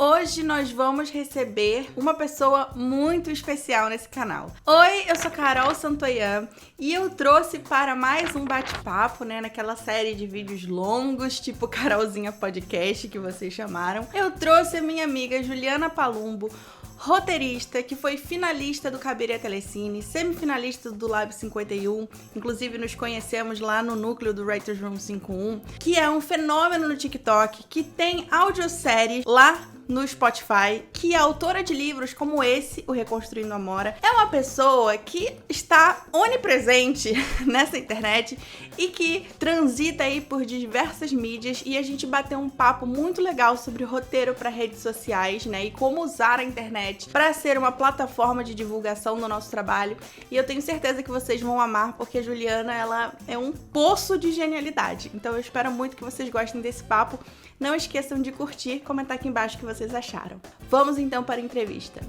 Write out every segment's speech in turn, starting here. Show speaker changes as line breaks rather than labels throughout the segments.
Hoje nós vamos receber uma pessoa muito especial nesse canal. Oi, eu sou Carol Santoyan e eu trouxe para mais um bate-papo, naquela série de vídeos longos, tipo Carolzinha Podcast, que vocês chamaram. Eu trouxe a minha amiga Juliana Palumbo, roteirista, que foi finalista do Cabiria Telecine, semifinalista do Lab 51, inclusive nos conhecemos lá no núcleo do Writers Room 51, que é um fenômeno no TikTok, que tem audiosérie lá no Spotify, que é autora de livros como esse, O Reconstruindo Amora. É uma pessoa que está onipresente nessa internet e que transita aí por diversas mídias, e a gente bateu um papo muito legal sobre roteiro para redes sociais, e como usar a internet para ser uma plataforma de divulgação do nosso trabalho. E eu tenho certeza que vocês vão amar, porque a Juliana, ela é um poço de genialidade. Então eu espero muito que vocês gostem desse papo. Não esqueçam de curtir, comentar aqui embaixo o que vocês acharam. Vamos então para a entrevista.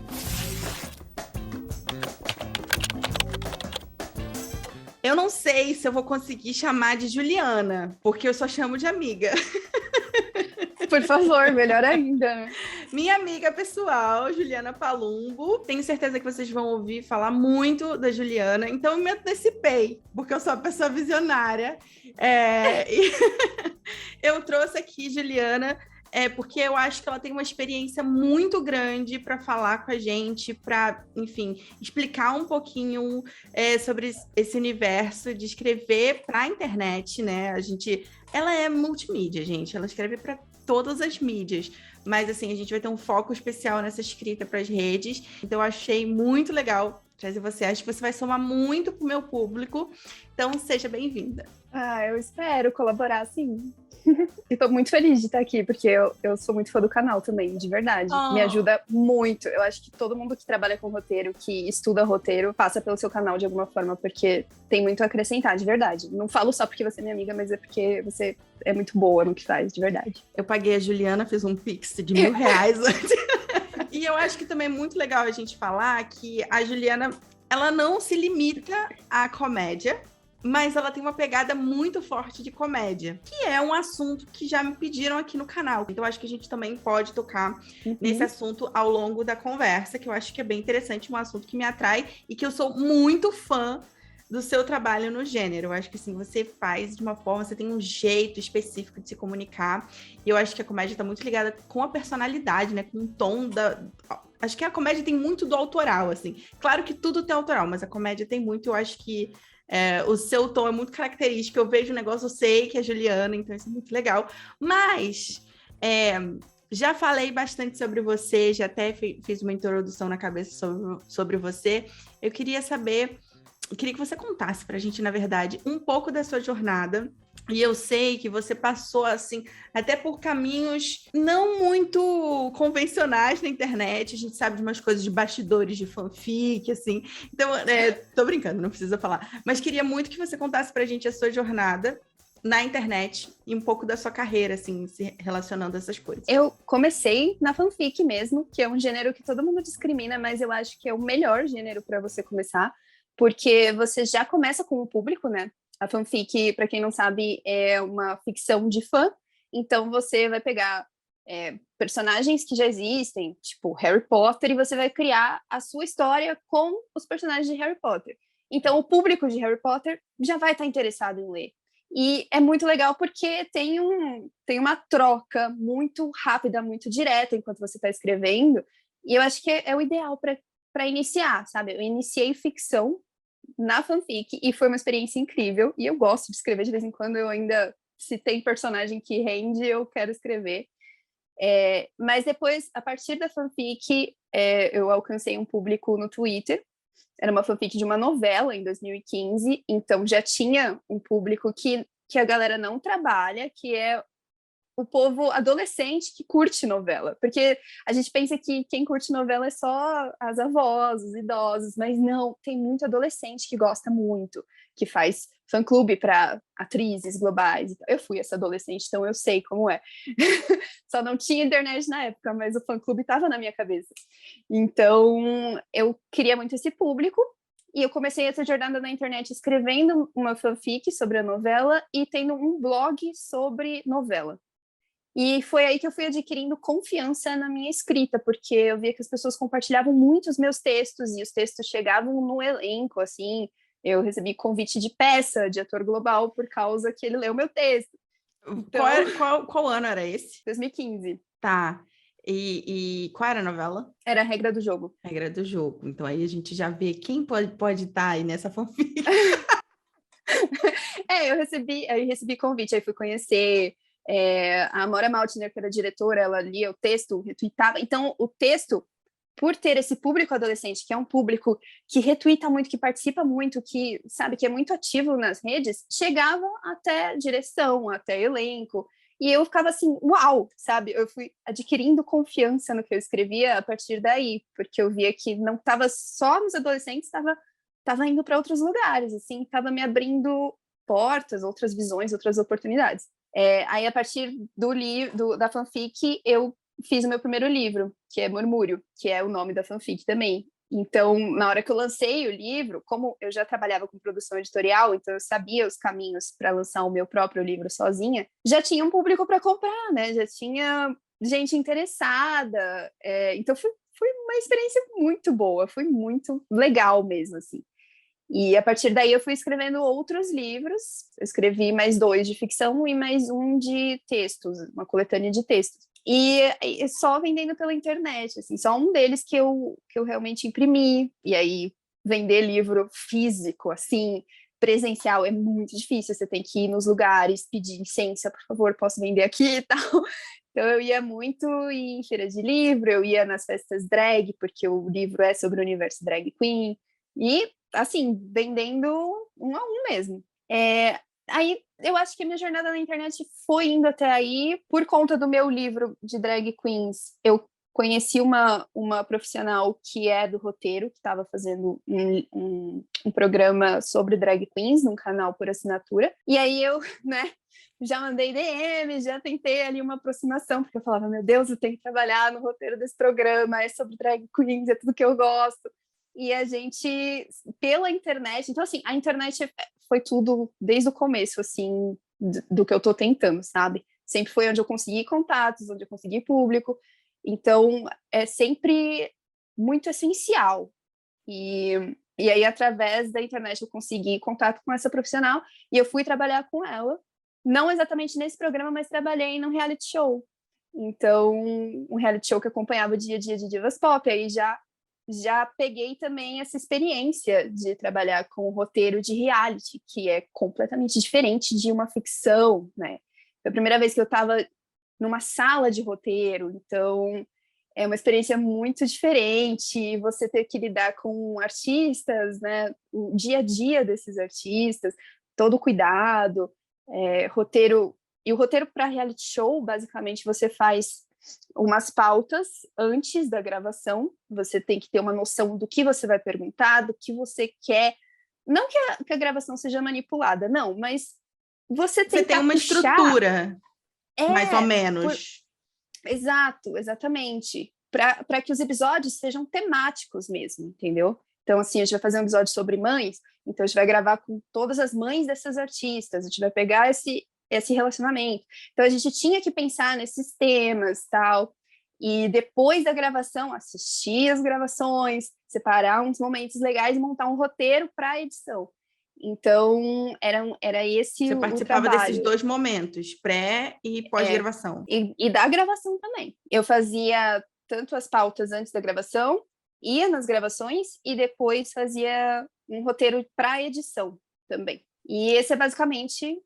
Eu não sei se eu vou conseguir chamar de Juliana, porque eu só chamo de amiga.
Por favor, melhor ainda.
Minha amiga pessoal, Juliana Palumbo. Tenho certeza que vocês vão ouvir falar muito da Juliana, então eu me antecipei, porque eu sou uma pessoa visionária. E eu trouxe aqui Juliana porque eu acho que ela tem uma experiência muito grande para falar com a gente, para, enfim, explicar um pouquinho sobre esse universo de escrever para a internet, Ela é multimídia, gente. Ela escreve para todas as mídias, mas assim, a gente vai ter um foco especial nessa escrita para as redes, então eu achei muito legal trazer você. Acho que você vai somar muito pro meu público, então seja bem-vinda.
Eu espero colaborar, sim. E tô muito feliz de estar aqui, porque eu sou muito fã do canal também, de verdade. Me ajuda muito. Eu acho que todo mundo que trabalha com roteiro, que estuda roteiro, passa pelo seu canal de alguma forma, porque tem muito a acrescentar, de verdade. Não falo só porque você é minha amiga, mas é porque você é muito boa no que faz, de verdade.
Eu paguei a Juliana, fiz um pix de R$1.000 antes. E eu acho que também é muito legal a gente falar que a Juliana, ela não se limita à comédia, mas ela tem uma pegada muito forte de comédia, que é um assunto que já me pediram aqui no canal. Então, acho que a gente também pode tocar nesse assunto ao longo da conversa, que eu acho que é bem interessante, um assunto que me atrai e que eu sou muito fã do seu trabalho no gênero. Eu acho que, assim, você faz de uma forma, você tem um jeito específico de se comunicar, e eu acho que a comédia está muito ligada com a personalidade, com o tom da... Acho que a comédia tem muito do autoral, assim. Claro que tudo tem autoral, mas a comédia tem muito, eu acho que o seu tom é muito característico. Eu vejo o negócio, eu sei que é Juliana, então isso é muito legal. Mas já falei bastante sobre você, já até fiz uma introdução na cabeça sobre você. Eu queria que você contasse pra gente, na verdade, um pouco da sua jornada. E eu sei que você passou, assim, até por caminhos não muito convencionais na internet. A gente sabe de umas coisas de bastidores de fanfic, assim. Então, tô brincando, não precisa falar. Mas queria muito que você contasse pra gente a sua jornada na internet e um pouco da sua carreira, assim, se relacionando a essas coisas.
Eu comecei na fanfic mesmo, que é um gênero que todo mundo discrimina, mas eu acho que é o melhor gênero para você começar, porque você já começa com o público, A fanfic, para quem não sabe, é uma ficção de fã, então você vai pegar personagens que já existem, tipo Harry Potter, e você vai criar a sua história com os personagens de Harry Potter. Então o público de Harry Potter já vai estar interessado em ler. E é muito legal porque tem uma troca muito rápida, muito direta enquanto você está escrevendo, e eu acho que é o ideal para iniciar, sabe? Eu iniciei ficção na fanfic e foi uma experiência incrível, e eu gosto de escrever de vez em quando. Eu ainda, se tem personagem que rende, eu quero escrever, mas depois, a partir da fanfic, eu alcancei um público no Twitter. Era uma fanfic de uma novela em 2015, então já tinha um público que a galera não trabalha, que é o povo adolescente que curte novela, porque a gente pensa que quem curte novela é só as avós, os idosos, mas não, tem muito adolescente que gosta muito, que faz fã-clube para atrizes globais. Eu fui essa adolescente, então eu sei como é. Só não tinha internet na época, mas o fã-clube estava na minha cabeça. Então, eu queria muito esse público, e eu comecei essa jornada na internet escrevendo uma fanfic sobre a novela e tendo um blog sobre novela. E foi aí que eu fui adquirindo confiança na minha escrita, porque eu via que as pessoas compartilhavam muito os meus textos, e os textos chegavam no elenco, assim, eu recebi convite de peça de ator global por causa que ele leu meu texto. Então,
Qual ano era esse?
2015.
Tá. E qual era a novela?
Era a Regra do Jogo.
Regra do Jogo. Então aí a gente já vê quem pode estar aí nessa fanfic.
Eu recebi convite, aí fui conhecer a Amora Maltner, que era diretora, ela lia o texto, retweetava. Então, o texto, por ter esse público adolescente, que é um público que retweeta muito, que participa muito, que sabe, que é muito ativo nas redes, chegava até direção, até elenco. E eu ficava assim, uau, sabe? Eu fui adquirindo confiança no que eu escrevia a partir daí, porque eu via que não estava só nos adolescentes, estava indo para outros lugares, assim, estava me abrindo portas, outras visões, outras oportunidades. Aí, a partir da fanfic, eu fiz o meu primeiro livro, que é Murmúrio, que é o nome da fanfic também. Então, na hora que eu lancei o livro, como eu já trabalhava com produção editorial, então eu sabia os caminhos para lançar o meu próprio livro sozinha, já tinha um público para comprar, né? Já tinha gente interessada. Então, foi uma experiência muito boa, foi muito legal mesmo, assim. E a partir daí eu fui escrevendo outros livros, eu escrevi mais 2 de ficção e mais 1 de textos, uma coletânea de textos. E só vendendo pela internet, assim, só um deles que eu realmente imprimi. E aí, vender livro físico, assim, presencial, é muito difícil. Você tem que ir nos lugares, pedir licença, por favor, posso vender aqui e tal. Então, eu ia muito em feira de livro, eu ia nas festas drag, porque o livro é sobre o universo drag queen. E, assim, vendendo um a um mesmo. Aí, eu acho que a minha jornada na internet foi indo até aí por conta do meu livro de drag queens. Eu conheci uma profissional que é do roteiro, que estava fazendo um programa sobre drag queens num canal por assinatura. E aí eu, né, já mandei DM, já tentei ali uma aproximação, porque eu falava, meu Deus, eu tenho que trabalhar no roteiro desse programa, é sobre drag queens, é tudo que eu gosto. E a gente, pela internet, então assim, a internet foi tudo desde o começo, assim, do que eu tô tentando, sabe? Sempre foi onde eu consegui contatos, onde eu consegui público, então é sempre muito essencial. E aí, através da internet, eu consegui contato com essa profissional e eu fui trabalhar com ela, não exatamente nesse programa, mas trabalhei num reality show. Então, um reality show que acompanhava o dia a dia de divas pop, aí já peguei também essa experiência de trabalhar com o roteiro de reality, que é completamente diferente de uma ficção, né? Foi a primeira vez que eu estava numa sala de roteiro, então é uma experiência muito diferente, você ter que lidar com artistas, né? O dia a dia desses artistas, todo o cuidado, roteiro... E o roteiro para reality show, basicamente, você faz umas pautas antes da gravação, você tem que ter uma noção do que você vai perguntar, do que você quer. Não que a gravação seja manipulada, não, mas você
tem uma
puxar...
estrutura, mais ou menos.
Exato, exatamente. Para que os episódios sejam temáticos mesmo, entendeu? Então, assim, a gente vai fazer um episódio sobre mães, então a gente vai gravar com todas as mães dessas artistas, a gente vai pegar esse relacionamento. Então, a gente tinha que pensar nesses temas, tal, e depois da gravação, assistir as gravações, separar uns momentos legais e montar um roteiro para a edição. Então, era esse
Você
o
participava
trabalho.
desses 2 momentos, pré e pós-gravação.
E da gravação também. Eu fazia tanto as pautas antes da gravação, ia nas gravações e depois fazia um roteiro para edição também. E esse é basicamente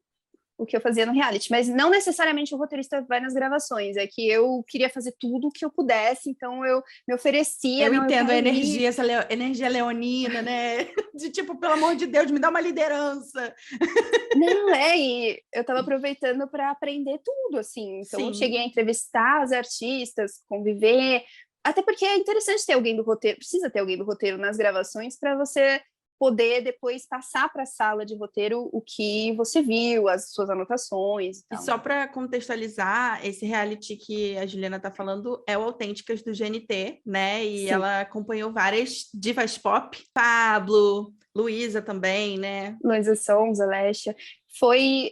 o que eu fazia no reality, mas não necessariamente o roteirista vai nas gravações, é que eu queria fazer tudo o que eu pudesse, então eu me oferecia.
Eu entendo a energia, essa energia leonina, né? De tipo, pelo amor de Deus, me dá uma liderança.
Não, e eu estava aproveitando para aprender tudo, assim, então eu cheguei a entrevistar os artistas, conviver, até porque é interessante ter alguém do roteiro, precisa ter alguém do roteiro nas gravações para você poder depois passar para a sala de roteiro o que você viu, as suas anotações e tal.
E só para contextualizar, esse reality que a Juliana está falando é o Autênticas do GNT, né? E ela acompanhou várias divas pop, Pablo, Luísa também, né?
Luísa Sonza, Lesha.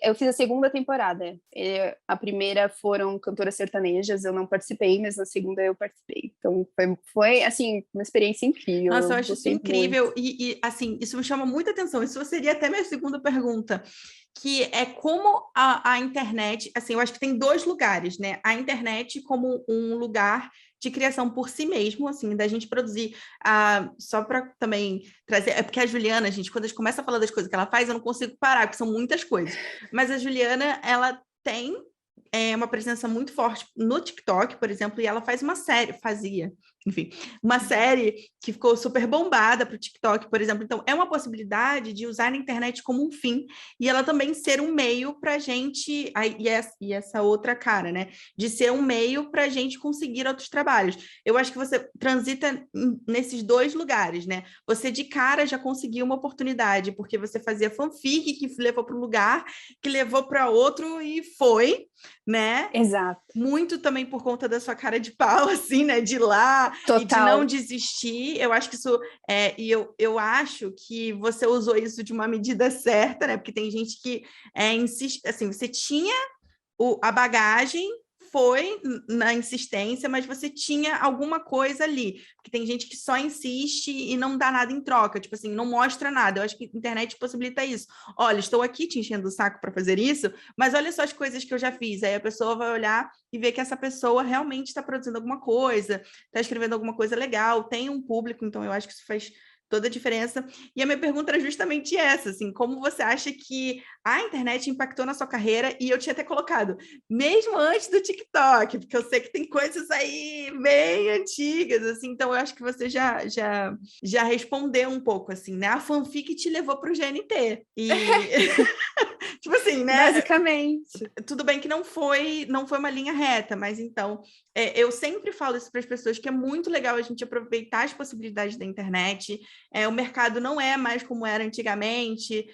Eu fiz a segunda temporada. A primeira foram cantoras sertanejas, eu não participei, mas na segunda eu participei. Então foi assim, uma experiência incrível.
Nossa, eu
Eu
acho isso
gostei
incrível
muito.
assim, isso me chama muita atenção. Isso seria até minha segunda pergunta, que é como a internet, assim, eu acho que tem dois lugares, né? A internet como um lugar de criação por si mesmo, assim, da gente produzir, só para também trazer, é porque a Juliana, gente, quando a gente começa a falar das coisas que ela faz, eu não consigo parar, porque são muitas coisas. Mas a Juliana, ela tem uma presença muito forte no TikTok, por exemplo, e ela fazia, enfim, uma série que ficou super bombada para o TikTok, por exemplo. Então, é uma possibilidade de usar a internet como um fim, e ela também ser um meio para a gente, e essa outra cara, né? De ser um meio para a gente conseguir outros trabalhos. Eu acho que você transita nesses dois lugares, né? Você de cara já conseguiu uma oportunidade, porque você fazia fanfic que levou para um lugar, que levou para outro e foi, né?
Exato.
Muito também por conta da sua cara de pau, assim, né? De ir lá
Total.
E de não desistir. Eu acho que isso e eu acho que você usou isso de uma medida certa, né? Porque tem gente que insiste, assim, você tinha a bagagem, foi na insistência, mas você tinha alguma coisa ali. Porque tem gente que só insiste e não dá nada em troca, tipo assim, não mostra nada. Eu acho que a internet possibilita isso. Olha, estou aqui te enchendo o saco para fazer isso, mas olha só as coisas que eu já fiz. Aí a pessoa vai olhar e ver que essa pessoa realmente está produzindo alguma coisa, está escrevendo alguma coisa legal, tem um público, então eu acho que isso faz toda a diferença. E a minha pergunta era justamente essa, assim, como você acha que a internet impactou na sua carreira? E eu tinha até colocado, mesmo antes do TikTok, porque eu sei que tem coisas aí bem antigas, assim, então eu acho que você já respondeu um pouco, assim, né? A fanfic te levou para o GNT. E, tipo assim, né?
Basicamente.
Tudo bem que não foi uma linha reta, mas então, eu sempre falo isso para as pessoas, que é muito legal a gente aproveitar as possibilidades da internet. O mercado não é mais como era antigamente,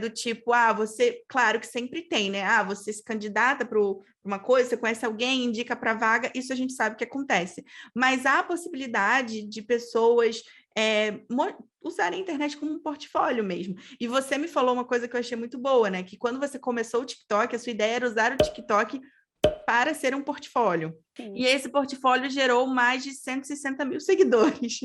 do tipo, você, claro que sempre tem, né? Você se candidata para uma coisa, você conhece alguém, indica para vaga, isso a gente sabe que acontece. Mas há a possibilidade de pessoas usarem a internet como um portfólio mesmo. E você me falou uma coisa que eu achei muito boa, né? Que quando você começou o TikTok, a sua ideia era usar o TikTok para ser um portfólio. Sim. E esse portfólio gerou mais de 160 mil seguidores.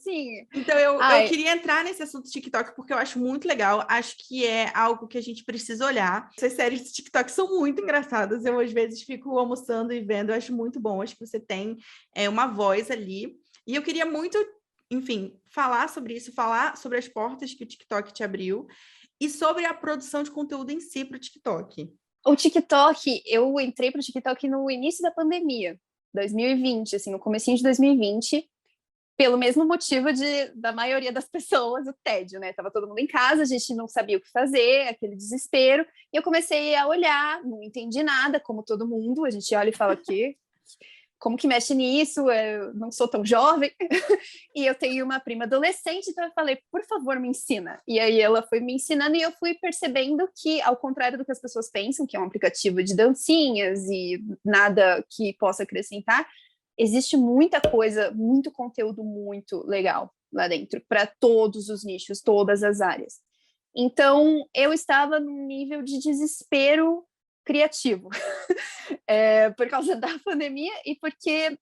Sim.
Então, eu queria entrar nesse assunto do TikTok porque eu acho muito legal. Acho que é algo que a gente precisa olhar. Essas séries de TikTok são muito engraçadas. Eu, às vezes, fico almoçando e vendo. Eu acho muito bom. Acho que você tem uma voz ali. E eu queria muito, enfim, falar sobre isso, falar sobre as portas que o TikTok te abriu e sobre a produção de conteúdo em si para o TikTok.
O TikTok, eu entrei para o TikTok no início da pandemia, 2020, assim, no comecinho de 2020, pelo mesmo motivo da maioria das pessoas, o tédio, né? Tava todo mundo em casa, a gente não sabia o que fazer, aquele desespero, e eu comecei a olhar, não entendi nada, como todo mundo, a gente olha e fala que como que mexe nisso? Eu não sou tão jovem. E eu tenho uma prima adolescente, então eu falei, por favor, me ensina. E aí ela foi me ensinando e eu fui percebendo que, ao contrário do que as pessoas pensam, que é um aplicativo de dancinhas e nada que possa acrescentar, existe muita coisa, muito conteúdo muito legal lá dentro, para todos os nichos, todas as áreas. Então, eu estava num nível de desespero criativo, por causa da pandemia e porque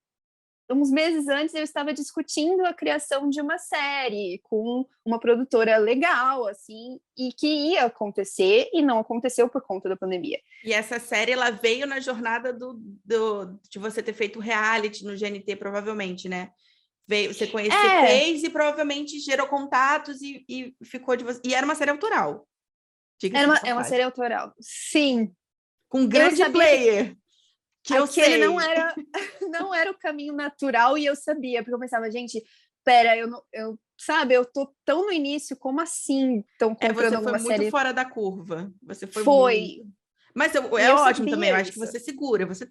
uns meses antes eu estava discutindo a criação de uma série com uma produtora legal, assim, e que ia acontecer e não aconteceu por conta da pandemia.
E essa série, ela veio na jornada de você ter feito reality no GNT, provavelmente, né? Você fez e provavelmente gerou contatos e ficou de você. E era uma série autoral.
É uma série autoral, sim.
Com um grande player. Que eu sei.
Não era o caminho natural e eu sabia, porque eu pensava, gente, pera, eu tô tão no início, como assim estão comprando alguma série?
Você foi muito fora da curva. Você foi. Muito... Mas é ótimo também, eu acho que você segura, você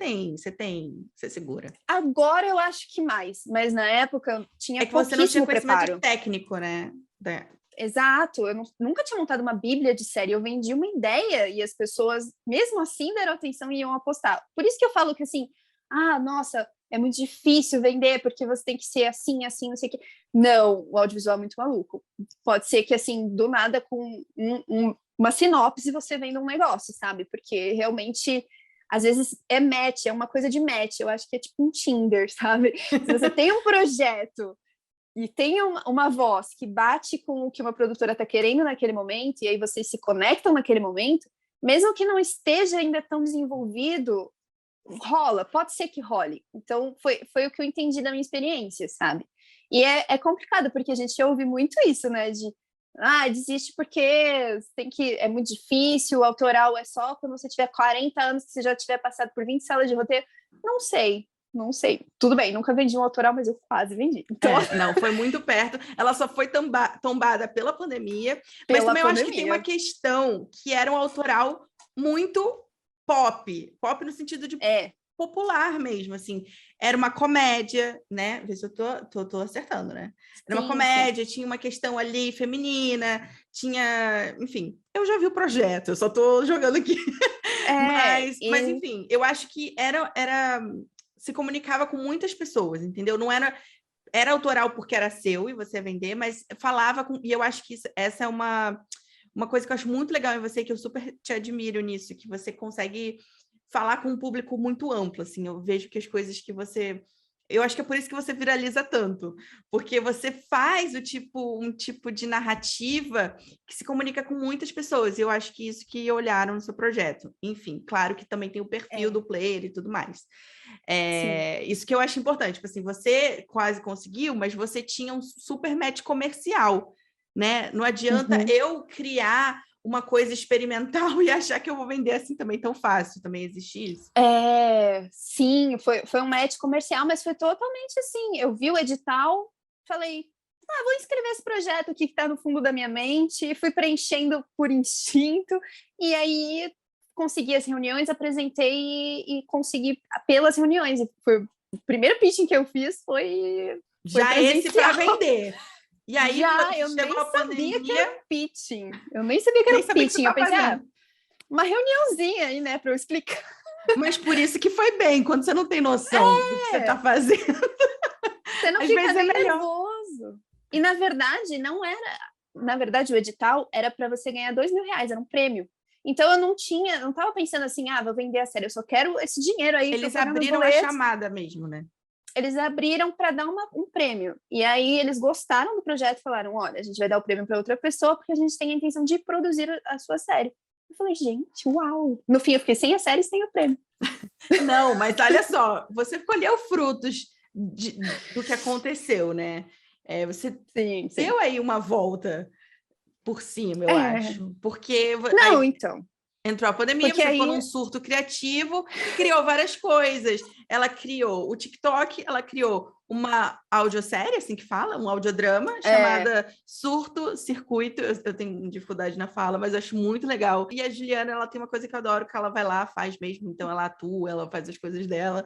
segura.
Agora eu acho que mais, mas na época eu tinha
que você não tinha conhecimento
preparo
técnico, né?
Exato, eu nunca tinha montado uma bíblia de série, eu vendi uma ideia e as pessoas, mesmo assim, deram atenção e iam apostar. Por isso que eu falo que, assim, nossa, é muito difícil vender, porque você tem que ser assim, assim, não sei o quê. Não, o audiovisual é muito maluco. Pode ser que, assim, do nada, com uma sinopse, você venda um negócio, sabe? Porque realmente, às vezes, é match, é uma coisa de match. Eu acho que é tipo um Tinder, sabe? Se você tem um projeto e tem uma voz que bate com o que uma produtora está querendo naquele momento, e aí vocês se conectam naquele momento, mesmo que não esteja ainda tão desenvolvido, rola, pode ser que role. Então, foi o que eu entendi da minha experiência, sabe? E é complicado, porque a gente ouve muito isso, né? Desiste porque é muito difícil, o autoral é só quando você tiver 40 anos, que você já tiver passado por 20 salas de roteiro. Não sei. Tudo bem, nunca vendi um autoral, mas eu quase vendi. Então...
não, foi muito perto. Ela só foi tombada pela pandemia. Mas também eu acho que tem uma questão que era um autoral muito pop. Pop no sentido de popular mesmo, assim. Era uma comédia, né? Vê se eu tô acertando, né? Era uma comédia, tinha uma questão ali feminina, tinha... Enfim, eu já vi o projeto, eu só tô jogando aqui. Mas, enfim, eu acho que era se comunicava com muitas pessoas, entendeu? Não era autoral porque era seu e você ia vender, mas falava com... E eu acho que essa é uma coisa que eu acho muito legal em você, que eu super te admiro nisso, que você consegue falar com um público muito amplo, assim. Eu vejo que as coisas que você... Eu acho que é por isso que você viraliza tanto, porque você faz um tipo de narrativa que se comunica com muitas pessoas, e eu acho que isso que olharam no seu projeto. Enfim, claro que também tem o perfil do player e tudo mais. Isso que eu acho importante, tipo assim, você quase conseguiu, mas você tinha um super match comercial, né? Não adianta eu criar uma coisa experimental e achar que eu vou vender assim também tão fácil. Também existe isso?
Sim, foi um match comercial, mas foi totalmente assim. Eu vi o edital, falei, vou inscrever esse projeto aqui que está no fundo da minha mente, fui preenchendo por instinto, e aí consegui as reuniões, apresentei e consegui pelas reuniões. E foi, o primeiro pitching que eu fiz foi
já esse para vender. E aí,
eu nem sabia que era um pitching. Eu nem sabia que era um pitching. Eu pensei, uma reuniãozinha aí, né, para eu explicar.
Mas por isso que foi bem, quando você não tem noção do que você está fazendo.
Você não fica nem nervoso. E, na verdade, não era... Na verdade, o edital era para você ganhar R$2.000, era um prêmio. Então, eu não estava pensando assim, vou vender a série, eu só quero esse dinheiro aí.
Eles abriram a chamada mesmo, né?
Eles abriram para dar um prêmio. E aí eles gostaram do projeto e falaram, olha, a gente vai dar o prêmio para outra pessoa porque a gente tem a intenção de produzir a sua série. Eu falei, gente, uau! No fim, eu fiquei sem a série e sem o prêmio.
Não, mas olha só, você colheu frutos do que aconteceu, né? Você deu aí uma volta por cima, eu acho. Porque...
Não, então...
Entrou a pandemia, porque você ficou num surto criativo, criou várias coisas. Ela criou o TikTok, ela criou uma audiosérie, assim que fala, um audiodrama, chamada Surto Circuito. Eu tenho dificuldade na fala, mas eu acho muito legal. E a Juliana, ela tem uma coisa que eu adoro, que ela vai lá, faz mesmo. Então, ela atua, ela faz as coisas dela.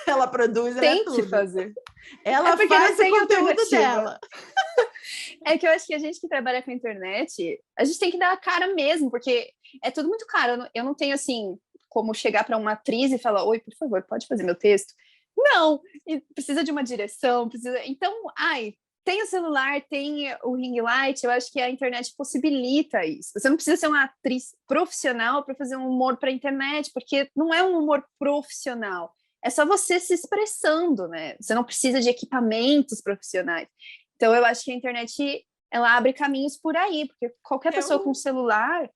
Ela produz, ela é tudo.
Tem que fazer.
Ela faz o conteúdo dela.
É que eu acho que a gente que trabalha com a internet, a gente tem que dar a cara mesmo, porque é tudo muito caro. Eu não tenho, assim, como chegar para uma atriz e falar, oi, por favor, pode fazer meu texto? Não, e precisa de uma direção, precisa... Então, tem o celular, tem o ring light, eu acho que a internet possibilita isso. Você não precisa ser uma atriz profissional para fazer um humor para a internet, porque não é um humor profissional. É só você se expressando, né? Você não precisa de equipamentos profissionais. Então, eu acho que a internet, ela abre caminhos por aí, porque qualquer pessoa com celular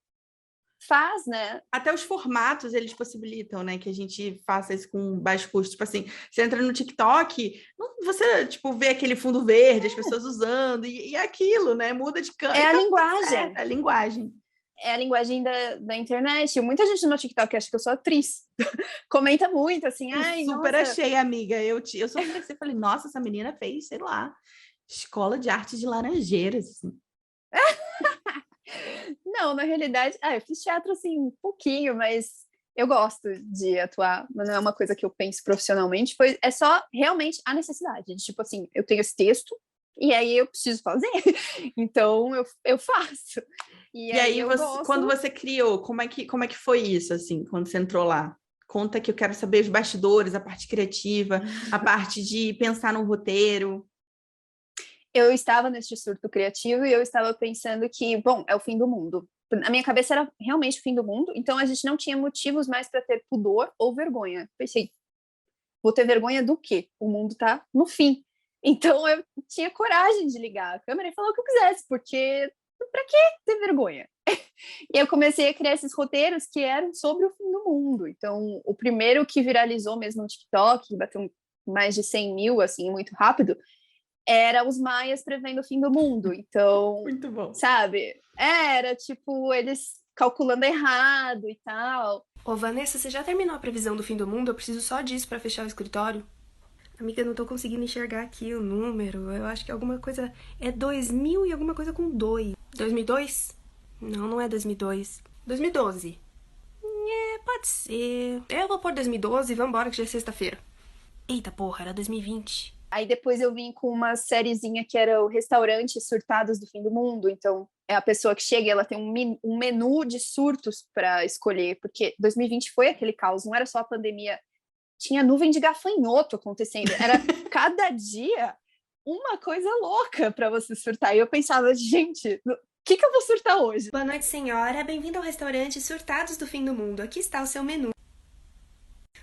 faz, né?
Até os formatos, eles possibilitam, né? Que a gente faça isso com baixo custo. Tipo assim, você entra no TikTok, você, tipo, vê aquele fundo verde, as pessoas usando, e aquilo, né? Muda de câmera.
É a linguagem.
É a linguagem.
É a linguagem da internet. Muita gente no TikTok acha que eu sou atriz. Comenta muito, assim,
super achei, amiga. Eu só comecei e falei, nossa, essa menina fez, sei lá, escola de arte de Laranjeiras, assim.
Não, na realidade, eu fiz teatro, assim, um pouquinho, mas eu gosto de atuar, mas não é uma coisa que eu penso profissionalmente, é só realmente a necessidade, de, tipo assim, eu tenho esse texto, e aí eu preciso fazer, então eu faço. E aí
quando você criou, como é que foi isso, assim, quando você entrou lá? Conta que eu quero saber os bastidores, a parte criativa, a parte de pensar no roteiro.
Eu estava nesse surto criativo e eu estava pensando que, bom, é o fim do mundo. Na minha cabeça era realmente o fim do mundo, então a gente não tinha motivos mais para ter pudor ou vergonha. Pensei, vou ter vergonha do quê? O mundo tá no fim. Então eu tinha coragem de ligar a câmera e falar o que eu quisesse, porque para que ter vergonha? E eu comecei a criar esses roteiros que eram sobre o fim do mundo. Então, o primeiro que viralizou mesmo no TikTok, bateu mais de 100 mil, assim, muito rápido, era os maias prevendo o fim do mundo. Então,
Muito bom.
sabe? Era tipo eles calculando errado e tal.
Ô, Vanessa, você já terminou a previsão do fim do mundo? Eu preciso só disso pra fechar o escritório. Amiga, eu não tô conseguindo enxergar aqui o número. Eu acho que alguma coisa... É 2000 e alguma coisa com 2. 2002? Não, não é 2002. 2012. Pode ser. Eu vou pôr 2012 e vambora que já é sexta-feira. Eita porra, era 2020.
Aí depois eu vim com uma sériezinha que era o Restaurante Surtados do Fim do Mundo. Então, é a pessoa que chega e ela tem um menu de surtos para escolher, porque 2020 foi aquele caos, não era só a pandemia, tinha nuvem de gafanhoto acontecendo, era cada dia uma coisa louca para você surtar. E eu pensava, gente, o que eu vou surtar hoje?
Boa noite, senhora. Bem-vindo ao restaurante Surtados do Fim do Mundo. Aqui está o seu menu.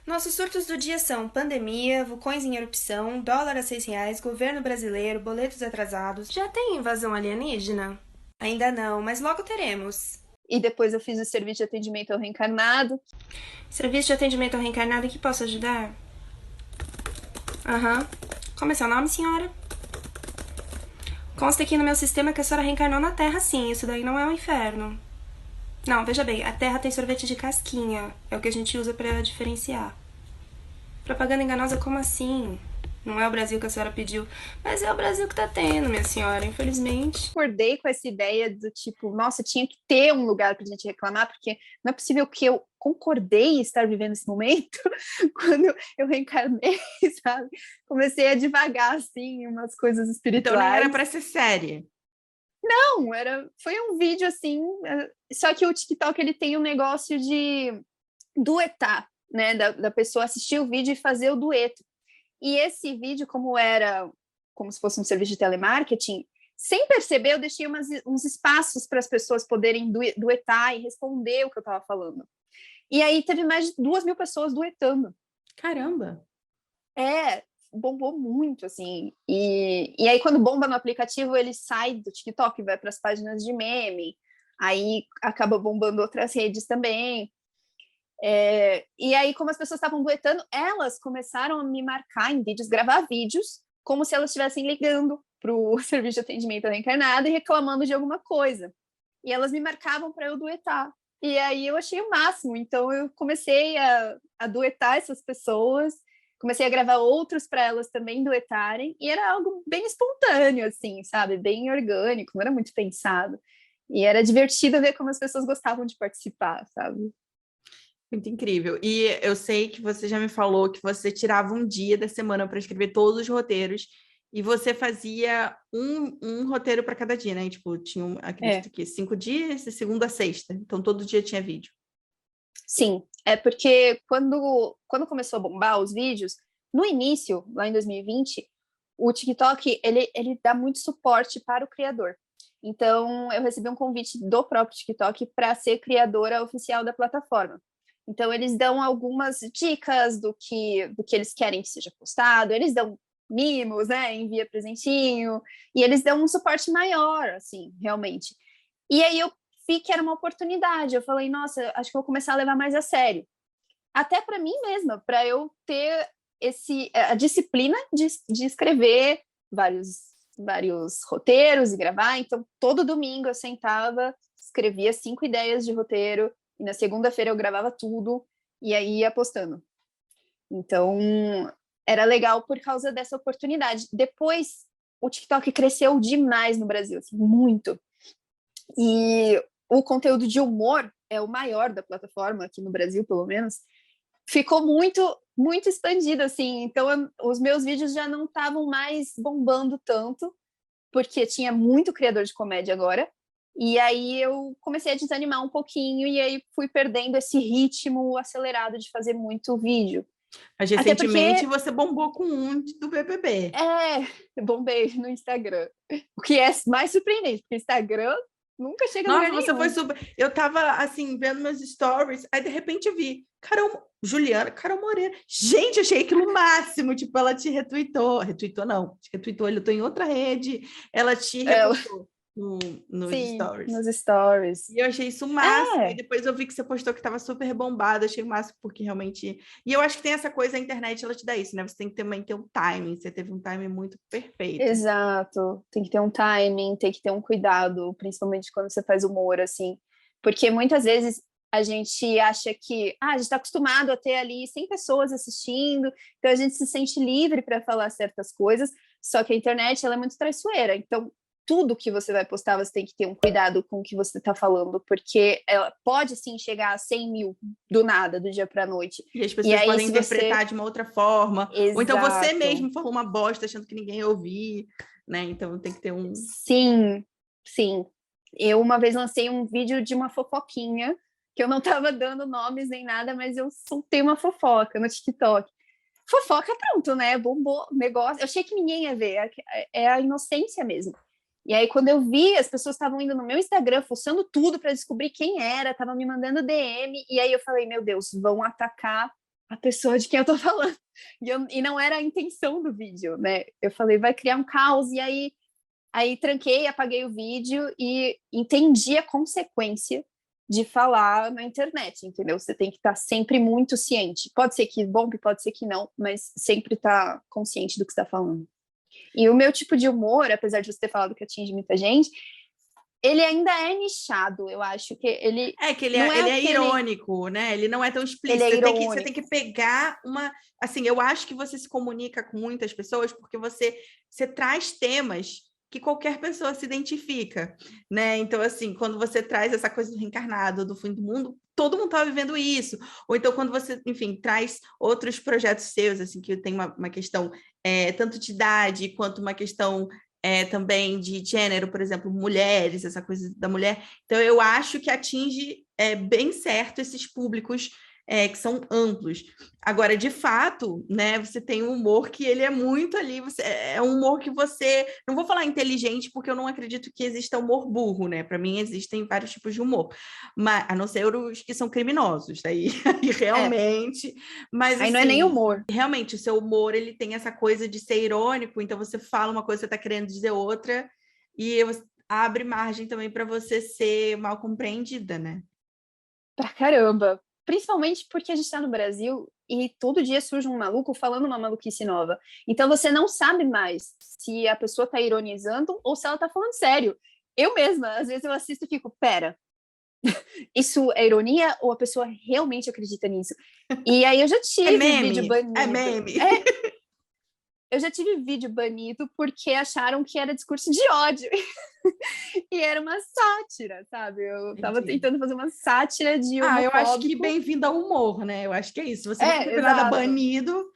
Nossos surtos do dia são pandemia, vulcões em erupção, dólar a R$6, governo brasileiro, boletos atrasados. Já tem invasão alienígena? Ainda não, mas logo teremos.
E depois eu fiz o serviço de atendimento ao reencarnado.
Serviço de atendimento ao reencarnado, em que posso ajudar? Aham. Como é seu nome, senhora? Consta aqui no meu sistema que a senhora reencarnou na Terra, sim. Isso daí não é um inferno. Não, veja bem, a Terra tem sorvete de casquinha. É o que a gente usa pra diferenciar. Propaganda enganosa como assim? Não é o Brasil que a senhora pediu, mas é o Brasil que tá tendo, minha senhora, infelizmente.
Acordei com essa ideia do tipo, nossa, tinha que ter um lugar pra gente reclamar, porque não é possível que eu concordei em estar vivendo esse momento quando eu reencarnei, sabe? Comecei a divagar, assim, umas coisas espirituais.
Então não era pra ser série.
Não, foi um vídeo assim, só que o TikTok ele tem um negócio de duetar, né? Da pessoa assistir o vídeo e fazer o dueto. E esse vídeo, como era como se fosse um serviço de telemarketing, sem perceber, eu deixei uns espaços para as pessoas poderem duetar e responder o que eu estava falando. E aí teve mais de 2.000 pessoas duetando.
Caramba!
Bombou muito, assim. E aí, quando bomba no aplicativo, ele sai do TikTok, vai para as páginas de meme, aí acaba bombando outras redes também. E aí, como as pessoas estavam duetando, elas começaram a me marcar em vídeos, gravar vídeos, como se elas estivessem ligando para o serviço de atendimento ao reencarnado e reclamando de alguma coisa. E elas me marcavam para eu duetar. E aí eu achei o máximo. Então eu comecei a duetar essas pessoas, comecei a gravar outros para elas também duetarem, e era algo bem espontâneo, assim, sabe? Bem orgânico, não era muito pensado. E era divertido ver como as pessoas gostavam de participar, sabe?
Muito incrível. E eu sei que você já me falou que você tirava um dia da semana para escrever todos os roteiros e você fazia um roteiro para cada dia, né? E, tipo, tinha, acredito que 5 dias, de segunda a sexta. Então, todo dia tinha vídeo.
Sim, é porque quando começou a bombar os vídeos, no início, lá em 2020, o TikTok, ele dá muito suporte para o criador. Então, eu recebi um convite do próprio TikTok para ser criadora oficial da plataforma. Então, eles dão algumas dicas do que eles querem que seja postado, eles dão mimos, né, envia presentinho, e eles dão um suporte maior, assim, realmente. E aí eu vi que era uma oportunidade, eu falei, nossa, acho que eu vou começar a levar mais a sério. Até para mim mesma, para eu ter a disciplina de escrever vários roteiros e gravar. Então, todo domingo eu sentava, escrevia 5 ideias de roteiro, e na segunda-feira eu gravava tudo, e aí ia postando. Então, era legal por causa dessa oportunidade. Depois, o TikTok cresceu demais no Brasil, assim, muito. E o conteúdo de humor é o maior da plataforma, aqui no Brasil, pelo menos. Ficou muito, muito expandido, assim. Então, os meus vídeos já não estavam mais bombando tanto, porque tinha muito criador de comédia agora. E aí eu comecei a desanimar um pouquinho e aí fui perdendo esse ritmo acelerado de fazer muito vídeo.
Mas
Até
recentemente
porque,
você bombou com um do BBB.
bombei no Instagram. O que é mais surpreendente, porque o Instagram nunca chega a
Nossa,
lugar
você
nenhum.
foi super... Eu tava, assim, vendo meus stories, aí de repente eu vi Juliana, Carol Moreira. Gente, achei aquilo o máximo. Tipo, ela te retweetou. Retweetou, não. Te retweetou, ele tô em outra rede. Ela te
Ela,
repostou nos
sim,
stories.
nos stories.
E eu achei isso o máximo. E depois eu vi que você postou que estava super bombado. Achei o máximo, porque realmente... E eu acho que tem essa coisa, a internet, ela te dá isso, né? Você tem que também ter um timing. Você teve um timing muito perfeito.
Exato. Tem que ter um timing, tem que ter um cuidado, principalmente quando você faz humor, assim. Porque muitas vezes a gente acha que a gente está acostumado a ter ali 100 pessoas assistindo, então a gente se sente livre para falar certas coisas, só que a internet ela é muito traiçoeira. Então, tudo que você vai postar, você tem que ter um cuidado com o que você está falando, porque ela pode, sim, chegar a 100 mil do nada, do dia para a noite.
E as pessoas
aí,
podem interpretar de uma outra forma.
Exato.
Ou então você mesmo falou uma bosta achando que ninguém ia ouvir, né? Então tem que ter um...
Sim, sim. Eu uma vez lancei um vídeo de uma fofoquinha, que eu não estava dando nomes nem nada, mas eu soltei uma fofoca no TikTok. Fofoca, pronto, né? Bombou negócio. Eu achei que ninguém ia ver, é a inocência mesmo. E aí, quando eu vi, as pessoas estavam indo no meu Instagram, fuçando tudo para descobrir quem era, estavam me mandando DM, e aí eu falei, meu Deus, vão atacar a pessoa de quem eu tô falando. E não era a intenção do vídeo, né? Eu falei, vai criar um caos, e aí tranquei, apaguei o vídeo e entendi a consequência de falar na internet, entendeu? Você tem que estar sempre muito ciente. Pode ser que bombe, pode ser que não, mas sempre estar consciente do que está falando. E o meu tipo de humor, apesar de você ter falado que atinge muita gente, ele ainda é nichado, eu acho que ele...
que ele
não
é
aquele...
irônico, né? Ele não é tão explícito.
Ele é
Você tem que pegar uma... Assim, eu acho que você se comunica com muitas pessoas porque você traz temas que qualquer pessoa se identifica, né? Então, assim, quando você traz essa coisa do reencarnado, do fim do mundo, todo mundo está vivendo isso. Ou então, quando você, enfim, traz outros projetos seus, assim, que tem uma questão tanto de idade quanto uma questão também de gênero, por exemplo, mulheres, essa coisa da mulher. Então, eu acho que atinge bem certo esses públicos que são amplos. Agora, de fato, né, você tem um humor que ele é muito ali, é um humor que você... Não vou falar inteligente, porque eu não acredito que exista humor burro, né? Para mim, existem vários tipos de humor, mas, a não ser os que são criminosos, daí realmente... Mas,
aí
assim,
não é nem humor.
Realmente, o seu humor, ele tem essa coisa de ser irônico, então você fala uma coisa, você está querendo dizer outra, e abre margem também para você ser mal compreendida, né?
Pra caramba. Principalmente porque a gente está no Brasil e todo dia surge um maluco falando uma maluquice nova. Então você não sabe mais se a pessoa está ironizando ou se ela está falando sério. Eu mesma, às vezes eu assisto e fico, pera, isso é ironia ou a pessoa realmente acredita nisso? E aí eu já tive vídeo banido.
É meme.
Eu já tive vídeo banido porque acharam que era discurso de ódio. E era uma sátira, sabe? Eu tava tentando fazer uma sátira de homofóbico.
Eu acho que bem-vindo ao humor, né? Eu acho que é isso. Você não tem nada banido.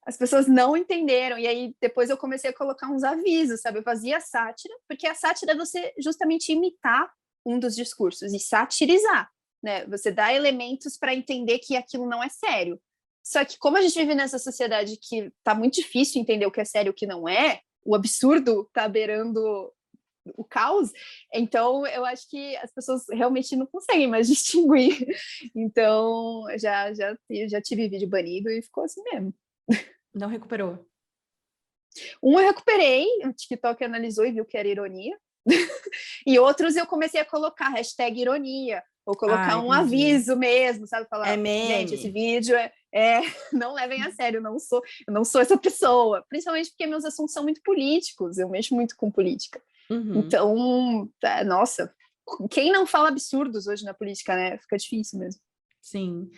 As pessoas não entenderam. E aí, depois eu comecei a colocar uns avisos, sabe? Eu fazia sátira, porque a sátira é você justamente imitar um dos discursos e satirizar, né? Você dá elementos para entender que aquilo não é sério. Só que como a gente vive nessa sociedade que tá muito difícil entender o que é sério e o que não é, o absurdo tá beirando o caos, então eu acho que as pessoas realmente não conseguem mais distinguir. Então, já tive vídeo banido e ficou assim mesmo.
Não recuperou?
Um eu recuperei, o TikTok analisou e viu que era ironia. E outros eu comecei a colocar hashtag ironia, ou colocar um aviso mesmo, sabe? Falar, gente, esse vídeo não levem a sério, eu não sou essa pessoa. Principalmente porque meus assuntos são muito políticos, eu mexo muito com política.
Uhum.
Então, nossa, quem não fala absurdos hoje na política, né? Fica difícil mesmo.
Sim.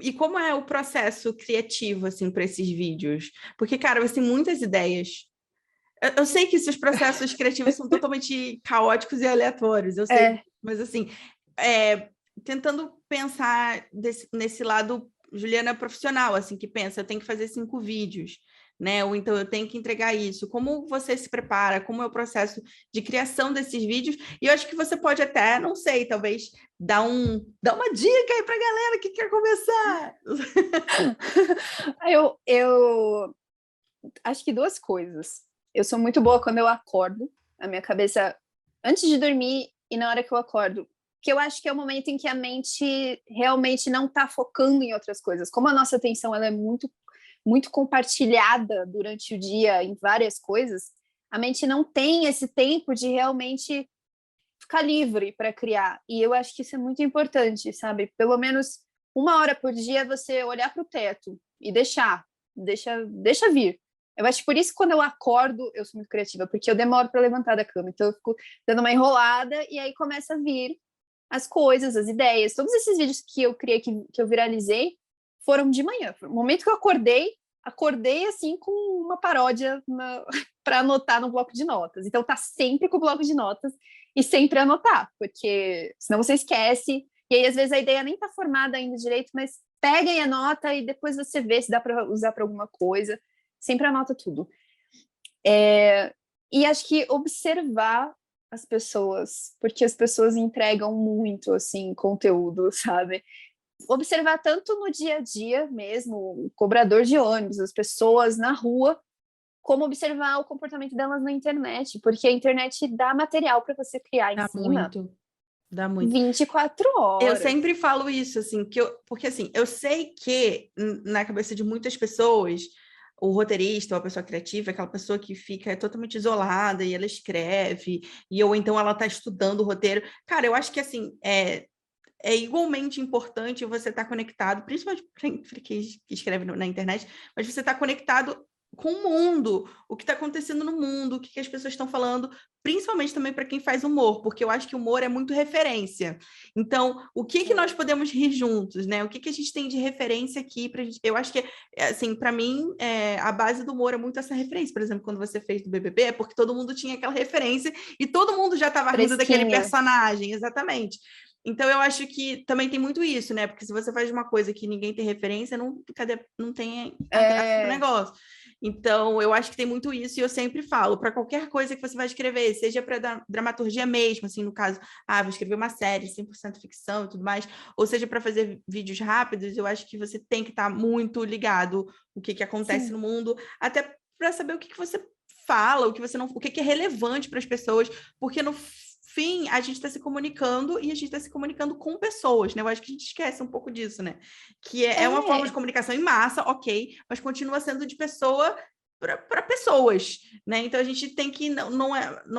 E como é o processo criativo, assim, para esses vídeos? Porque, cara, você tem muitas ideias. Eu sei que esses processos criativos são totalmente caóticos e aleatórios, eu sei, mas assim, tentando pensar nesse lado Juliana profissional, assim, que pensa, eu tenho que fazer 5 vídeos, né? Ou então eu tenho que entregar isso. Como você se prepara? Como é o processo de criação desses vídeos? E eu acho que você pode até, não sei, talvez dar uma dica aí pra galera que quer começar.
Eu acho que 2 coisas. Eu sou muito boa quando eu acordo, a minha cabeça, antes de dormir e na hora que eu acordo, que eu acho que é o momento em que a mente realmente não está focando em outras coisas. Como a nossa atenção ela é muito, muito compartilhada durante o dia em várias coisas, a mente não tem esse tempo de realmente ficar livre para criar. E eu acho que isso é muito importante, sabe? Pelo menos 1 hora por dia você olhar para o teto e deixa vir. Eu acho que por isso que quando eu acordo, eu sou muito criativa, porque eu demoro para levantar da cama. Então eu fico dando uma enrolada e aí começa a vir as coisas, as ideias. Todos esses vídeos que eu criei, que eu viralizei, foram de manhã. No momento que eu acordei assim com uma paródia para anotar no bloco de notas. Então tá sempre com o bloco de notas e sempre anotar, porque senão você esquece. E aí às vezes a ideia nem tá formada ainda direito, mas pega e anota e depois você vê se dá para usar para alguma coisa. Sempre anota tudo. E acho que observar as pessoas, porque as pessoas entregam muito, assim, conteúdo, sabe? Observar tanto no dia a dia mesmo, o cobrador de ônibus, as pessoas na rua, como observar o comportamento delas na internet, porque a internet dá material para você criar em cima.
Dá muito.
24 horas.
Eu sempre falo isso, assim, porque assim, eu sei que na cabeça de muitas pessoas, o roteirista ou a pessoa criativa é aquela pessoa que fica totalmente isolada e ela escreve, ou então ela está estudando o roteiro. Cara, eu acho que assim, é igualmente importante você estar conectado, principalmente para quem escreve na internet, mas você está conectado com o mundo, o que está acontecendo no mundo, o que as pessoas estão falando, principalmente também para quem faz humor, porque eu acho que o humor é muito referência. Então, o que nós podemos rir juntos, né? O que a gente tem de referência aqui pra gente? Eu acho que, assim, para mim, a base do humor é muito essa referência. Por exemplo, quando você fez do BBB, é porque todo mundo tinha aquela referência e todo mundo já estava rindo daquele personagem, exatamente. Então, eu acho que também tem muito isso, né? Porque se você faz uma coisa que ninguém tem referência, não tem o negócio. Então, eu acho que tem muito isso, e eu sempre falo, para qualquer coisa que você vai escrever, seja para dramaturgia mesmo, assim, no caso, vou escrever uma série, 100% ficção e tudo mais, ou seja, para fazer vídeos rápidos, eu acho que você tem que estar muito ligado o que acontece no mundo, até para saber o que você fala, o que é relevante para as pessoas, porque no fim, a gente está se comunicando e a gente está se comunicando com pessoas, né? Eu acho que a gente esquece um pouco disso, né? Que é uma forma de comunicação em massa, ok, mas continua sendo de pessoa para pessoas, né? Então a gente tem que não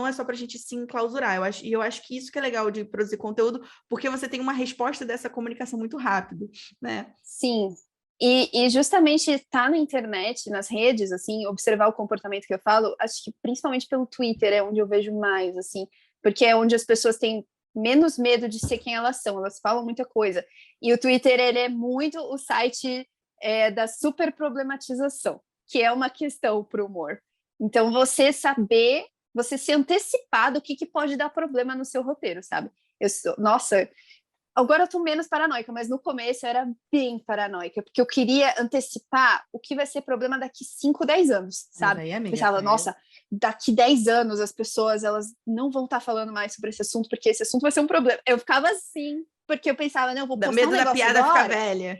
é só para a gente se enclausurar. Eu acho que isso que é legal de produzir conteúdo, porque você tem uma resposta dessa comunicação muito rápido, né?
Sim. E justamente estar na internet, nas redes, assim, observar o comportamento que eu falo, acho que principalmente pelo Twitter é onde eu vejo mais, assim, porque é onde as pessoas têm menos medo de ser quem elas são, elas falam muita coisa. E o Twitter, ele é muito o site da super problematização, que é uma questão para o humor. Então, você se antecipar do que pode dar problema no seu roteiro, sabe? Nossa, agora eu tô menos paranoica, mas no começo eu era bem paranoica, porque eu queria antecipar o que vai ser problema daqui 5, 10 anos, sabe?
Aí, amiga,
pensava, nossa, daqui 10 anos as pessoas elas não vão estar falando mais sobre esse assunto, porque esse assunto vai ser um problema. Eu ficava assim, porque eu pensava, não, eu vou postar
medo
um negócio
da piada
agora.
ficar velha.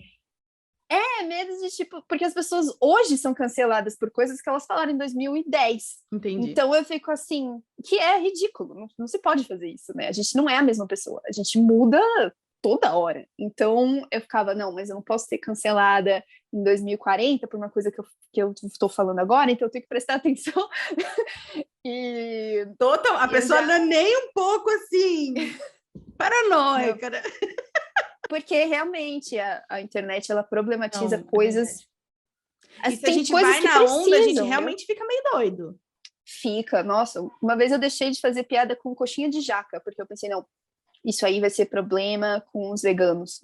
Medo de, tipo, porque as pessoas hoje são canceladas por coisas que elas falaram em 2010.
Entendi.
Então eu fico assim, que é ridículo, não se pode fazer isso, né? A gente não é a mesma pessoa, a gente muda toda hora. Então eu ficava, não, mas eu não posso ser cancelada em 2040 por uma coisa que eu estou falando agora, então eu tenho que prestar atenção.
A pessoa não é nem um pouco assim paranoica, né?
Porque realmente a internet ela problematiza coisas.
E se a gente vai na onda, a gente realmente fica meio doido.
Fica, nossa, uma vez eu deixei de fazer piada com coxinha de jaca, porque eu pensei, não, isso aí vai ser problema com os veganos.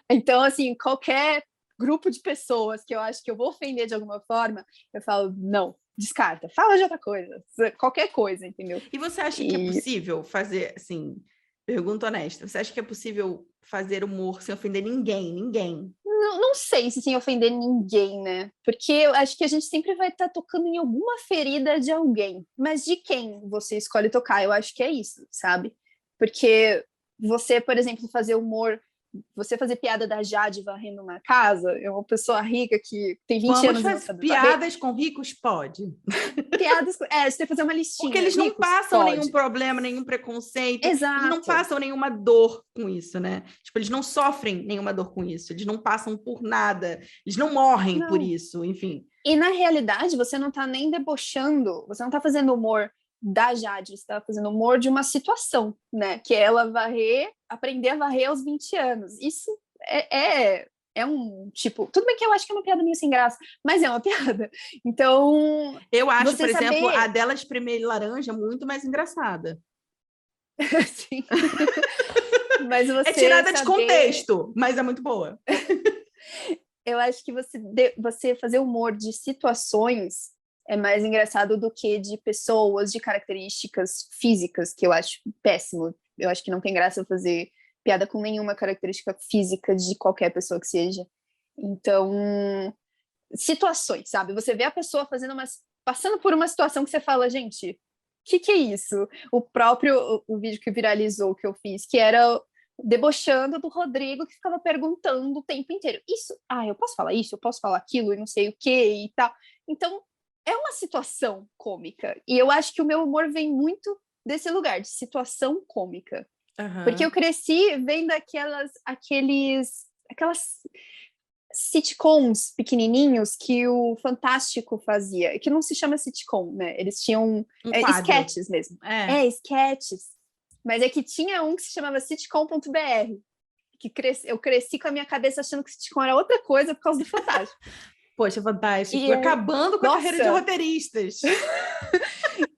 Então, assim, qualquer grupo de pessoas que eu acho que eu vou ofender de alguma forma, eu falo, não, descarta, fala de outra coisa, qualquer coisa, entendeu?
E você acha que é possível fazer, assim, pergunta honesta, você acha que é possível fazer humor sem ofender ninguém.
Não sei se sem ofender ninguém, né? Porque eu acho que a gente sempre vai estar tocando em alguma ferida de alguém. Mas de quem você escolhe tocar? Eu acho que é isso, sabe? Porque você, por exemplo, fazer humor, você fazer piada da Jade varrendo uma casa, é uma pessoa rica que tem 20
Vamos
anos...
fazer piadas com ricos? Pode.
Piadas... você tem que fazer uma listinha.
Porque eles não
Ricos?
passam
Pode.
nenhum problema, nenhum preconceito.
Exato.
Eles não passam nenhuma dor com isso, né? Tipo, eles não sofrem nenhuma dor com isso. Eles não passam por nada. Eles não morrem por isso, enfim.
E, na realidade, você não tá nem debochando, você não tá fazendo humor da Jade, você tá fazendo humor de uma situação, né? Que é ela aprender a varrer aos 20 anos. Isso é um, tipo... Tudo bem que eu acho que é uma piada meio sem graça, mas é uma piada. Então...
Eu acho, por exemplo, a dela espremer laranja muito mais engraçada.
Sim. Mas você
é tirada de contexto, mas é muito boa.
Eu acho que você fazer humor de situações é mais engraçado do que de pessoas, de características físicas, que eu acho péssimo. Eu acho que não tem graça fazer piada com nenhuma característica física de qualquer pessoa que seja. Então, situações, sabe? Você vê a pessoa passando por uma situação que você fala, gente, o que é isso? O vídeo que viralizou que eu fiz, que era debochando do Rodrigo, que ficava perguntando o tempo inteiro, eu posso falar isso, eu posso falar aquilo, e não sei o que e tal. Então, é uma situação cômica. E eu acho que o meu humor vem muito desse lugar, de situação cômica.
Uhum.
Porque eu cresci vendo aquelas sitcoms pequenininhos que o Fantástico fazia, que não se chama sitcom, né? Eles tinham sketches mesmo. Sketches. Mas é que tinha um que se chamava sitcom.br, que eu cresci com a minha cabeça achando que sitcom era outra coisa por causa do Fantástico.
Poxa, Fantástico. Acabando com a carreira de roteiristas.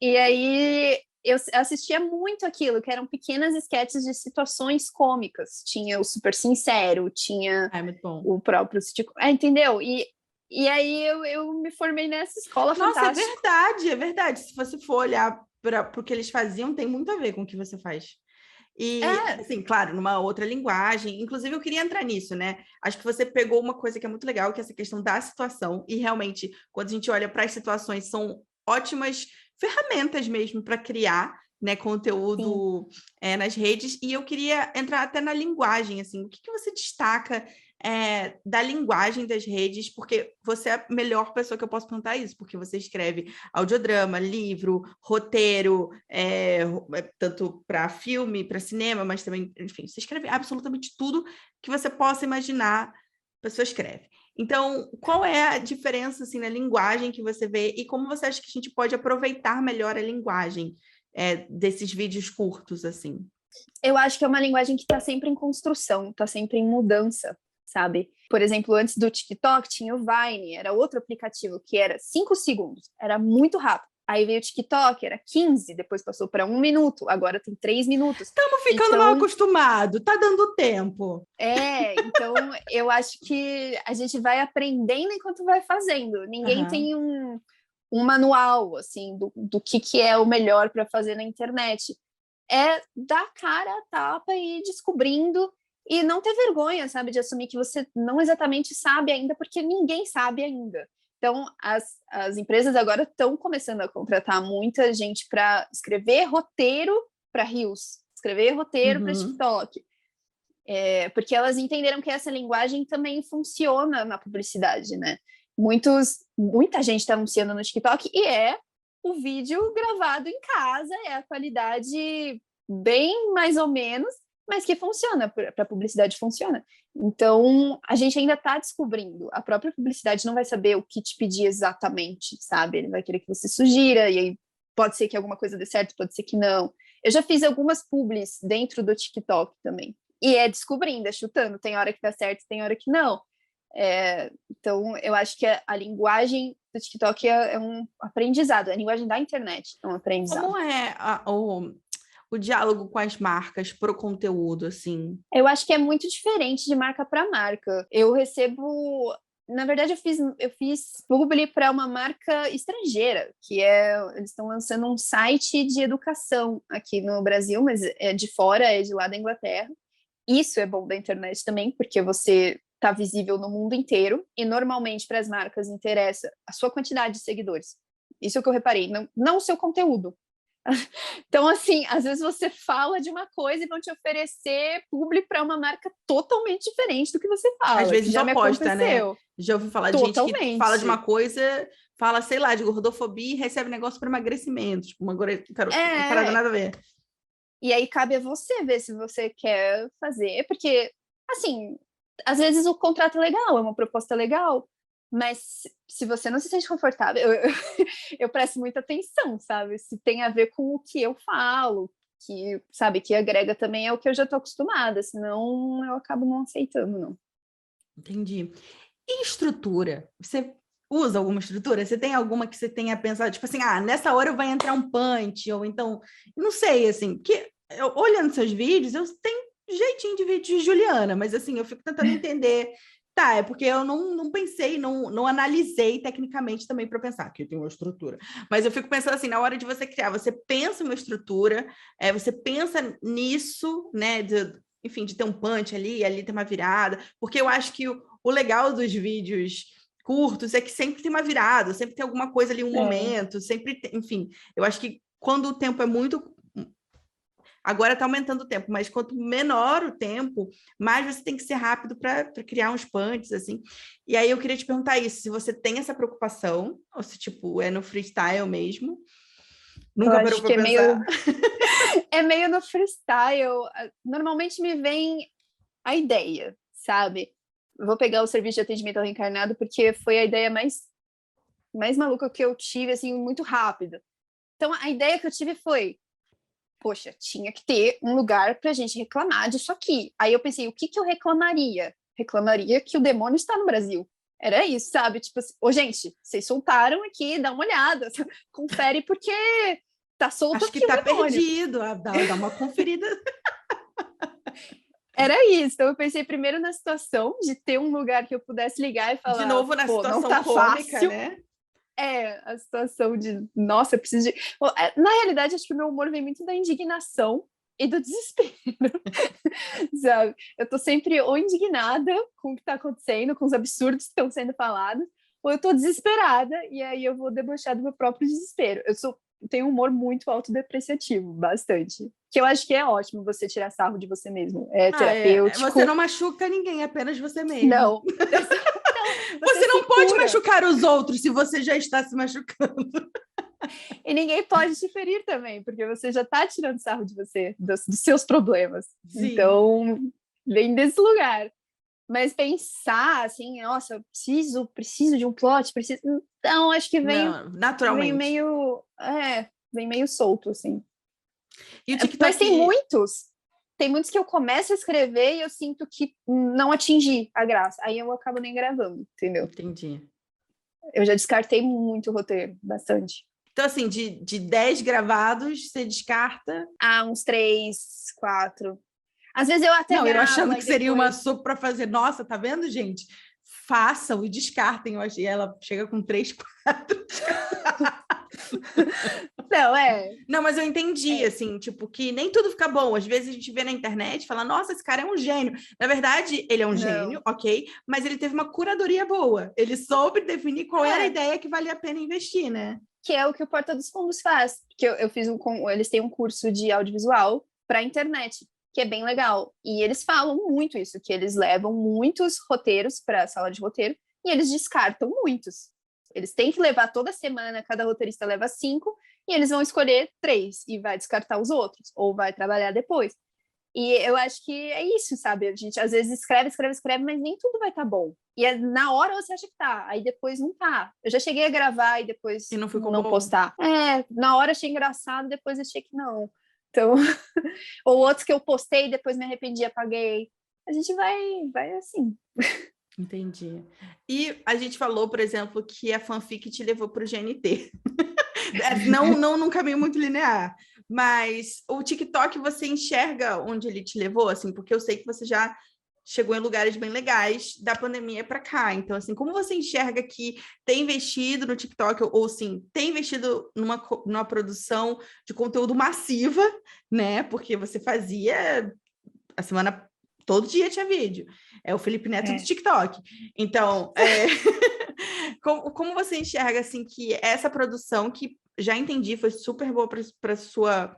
E aí eu assistia muito aquilo, que eram pequenas sketches de situações cômicas. Tinha o Super Sincero, tinha
muito bom.
O próprio sitcom. Entendeu? E aí eu me formei nessa escola fantástica.
Nossa, é verdade. Se você for olhar para o que eles faziam, tem muito a ver com o que você faz. E, assim, claro, numa outra linguagem. Inclusive, eu queria entrar nisso, né? Acho que você pegou uma coisa que é muito legal, que é essa questão da situação. E, realmente, quando a gente olha para as situações, são ótimas ferramentas mesmo para criar, né, conteúdo nas redes. E eu queria entrar até na linguagem, assim. O que você destaca da linguagem das redes? Porque você é a melhor pessoa que eu posso perguntar isso, porque você escreve audiodrama, livro, roteiro, tanto para filme, para cinema, mas também, enfim, você escreve absolutamente tudo que você possa imaginar, a pessoa escreve. Então, qual é a diferença, assim, na linguagem que você vê e como você acha que a gente pode aproveitar melhor a linguagem desses vídeos curtos, assim?
Eu acho que é uma linguagem que está sempre em construção, está sempre em mudança, sabe? Por exemplo, antes do TikTok tinha o Vine, era outro aplicativo que era 5 segundos, era muito rápido. Aí veio o TikTok, era 15, depois passou para 1 minuto, agora tem 3 minutos.
Estamos ficando mal acostumados, tá dando tempo.
Então eu acho que a gente vai aprendendo enquanto vai fazendo. Ninguém tem um manual, assim, do que é o melhor para fazer na internet. É dar cara a tapa e ir descobrindo e não ter vergonha, sabe, de assumir que você não exatamente sabe ainda, porque ninguém sabe ainda. Então, as empresas agora estão começando a contratar muita gente para escrever roteiro para Reels, escrever roteiro para TikTok. Porque elas entenderam que essa linguagem também funciona na publicidade, né? Muita gente está anunciando no TikTok e é o vídeo gravado em casa, é a qualidade bem mais ou menos, mas que funciona, para a publicidade funciona. Então, a gente ainda está descobrindo. A própria publicidade não vai saber o que te pedir exatamente, sabe? Ele vai querer que você sugira, e aí pode ser que alguma coisa dê certo, pode ser que não. Eu já fiz algumas publis dentro do TikTok também. E é descobrindo, é chutando. Tem hora que dá certo, tem hora que não. Então, eu acho que a linguagem do TikTok é um aprendizado. A linguagem da internet é um aprendizado.
Como é o diálogo com as marcas pro conteúdo, assim?
Eu acho que é muito diferente de marca para marca. Eu recebo... Na verdade, eu fiz publi para uma marca estrangeira, eles estão lançando um site de educação aqui no Brasil, mas é de fora, é de lá da Inglaterra. Isso é bom da internet também, porque você está visível no mundo inteiro e normalmente para as marcas interessa a sua quantidade de seguidores. Isso é o que eu reparei, não o seu conteúdo. Então, assim, às vezes você fala de uma coisa e vão te oferecer publi para uma marca totalmente diferente do que você fala.
Às vezes
já me
oposta, né?
aconteceu.
Já ouvi falar de gente que
Totalmente.
fala de uma coisa, fala, sei lá, de gordofobia e recebe negócio para emagrecimento. Tipo, uma parada nada a ver.
E aí cabe a você ver se você quer fazer, porque, assim, às vezes o contrato é legal, é uma proposta legal, mas se você não se sente confortável, eu presto muita atenção, sabe? Se tem a ver com o que eu falo, que, sabe, que agrega também é o que eu já tô acostumada, senão eu acabo não aceitando, não.
Entendi. E estrutura? Você usa alguma estrutura? Você tem alguma que você tenha pensado, tipo assim, nessa hora vai entrar um punch, ou então, não sei, assim, porque olhando seus vídeos, eu tenho jeitinho de vídeo de Juliana, mas assim, eu fico tentando entender. Tá, é porque eu não pensei, não analisei tecnicamente também para pensar que tem uma estrutura. Mas eu fico pensando assim, na hora de você criar, você pensa uma estrutura, você pensa nisso, né? Enfim, de ter um punch ali tem uma virada, porque eu acho que o legal dos vídeos curtos é que sempre tem uma virada, sempre tem alguma coisa ali, um momento, sempre tem, enfim, eu acho que quando o tempo é muito... Agora está aumentando o tempo, mas quanto menor o tempo, mais você tem que ser rápido para criar uns punches, assim. E aí eu queria te perguntar isso, se você tem essa preocupação, ou se, tipo, é no freestyle mesmo. Nunca parou para pensar.
É meio no freestyle. Normalmente me vem a ideia, sabe? Eu vou pegar o serviço de atendimento ao reencarnado porque foi a ideia mais maluca que eu tive, assim, muito rápida. Então, a ideia que eu tive foi, poxa, tinha que ter um lugar pra gente reclamar disso aqui. Aí eu pensei, o que eu reclamaria? Reclamaria que o demônio está no Brasil. Era isso, sabe? Tipo assim, gente, vocês soltaram aqui, dá uma olhada, confere porque tá solto
Acho
aqui
que tá
o demônio.
Perdido, dá uma conferida.
Era isso, então eu pensei primeiro na situação de ter um lugar que eu pudesse ligar e falar...
De novo na situação
não tá
cômica,
fácil.
né?
A situação de, nossa, eu preciso de... Na realidade, acho que o meu humor vem muito da indignação e do desespero, sabe? Eu tô sempre ou indignada com o que tá acontecendo, com os absurdos que estão sendo falados, ou eu tô desesperada e aí eu vou debochar do meu próprio desespero. Tenho um humor muito autodepreciativo, bastante. Que eu acho que é ótimo você tirar sarro de você mesmo. É terapêutico.
Você não machuca ninguém, apenas você mesmo.
Não.
Você não pode machucar os outros se você já está se machucando.
E ninguém pode te ferir também, porque você já está tirando sarro de você, dos seus problemas. Sim. Então, vem desse lugar. Mas pensar assim, nossa, eu preciso de um plot, preciso... Então, acho que vem...
Não, naturalmente.
Vem meio solto, assim.
E o TikTok...
Mas tem muitos que eu começo a escrever e eu sinto que não atingi a graça. Aí eu acabo nem gravando, entendeu?
Entendi.
Eu já descartei muito o roteiro, bastante.
Então, assim, de 10 gravados, você descarta?
Uns 3, 4. Às vezes eu até gravo...
eu achando que seria uma sopa para fazer. Nossa, tá vendo, gente? Façam e descartem. Eu achei ela chega com 3, 4.
Não,
mas eu entendi, assim, tipo, que nem tudo fica bom. Às vezes a gente vê na internet e fala, nossa, esse cara é um gênio. Na verdade, ele é um gênio, ok, mas ele teve uma curadoria boa. Ele soube definir qual era a ideia que valia a pena investir, né?
Que é o que o Porta dos Fundos faz. Que eu fiz eles têm um curso de audiovisual para internet, que é bem legal. E eles falam muito isso, que eles levam muitos roteiros para a sala de roteiro e eles descartam muitos. Eles têm que levar toda semana, cada roteirista leva 5, e eles vão escolher 3 e vai descartar os outros, ou vai trabalhar depois. E eu acho que é isso, sabe? A gente às vezes escreve, mas nem tudo vai estar bom. E na hora você acha que tá, aí depois não tá. Eu já cheguei a gravar e depois não postar. Na hora achei engraçado, depois achei que não. Então, ou outros que eu postei e depois me arrependi, apaguei. A gente vai assim.
Entendi. E a gente falou, por exemplo, que a fanfic te levou para o GNT. não num caminho muito linear, mas o TikTok você enxerga onde ele te levou, assim, porque eu sei que você já chegou em lugares bem legais da pandemia para cá. Então, assim, como você enxerga que tem investido no TikTok, ou sim, tem investido numa produção de conteúdo massiva, né? Porque você fazia a semana todo dia tinha vídeo. É o Felipe Neto do TikTok. Então, como você enxerga, assim, que essa produção, que já entendi, foi super boa para sua...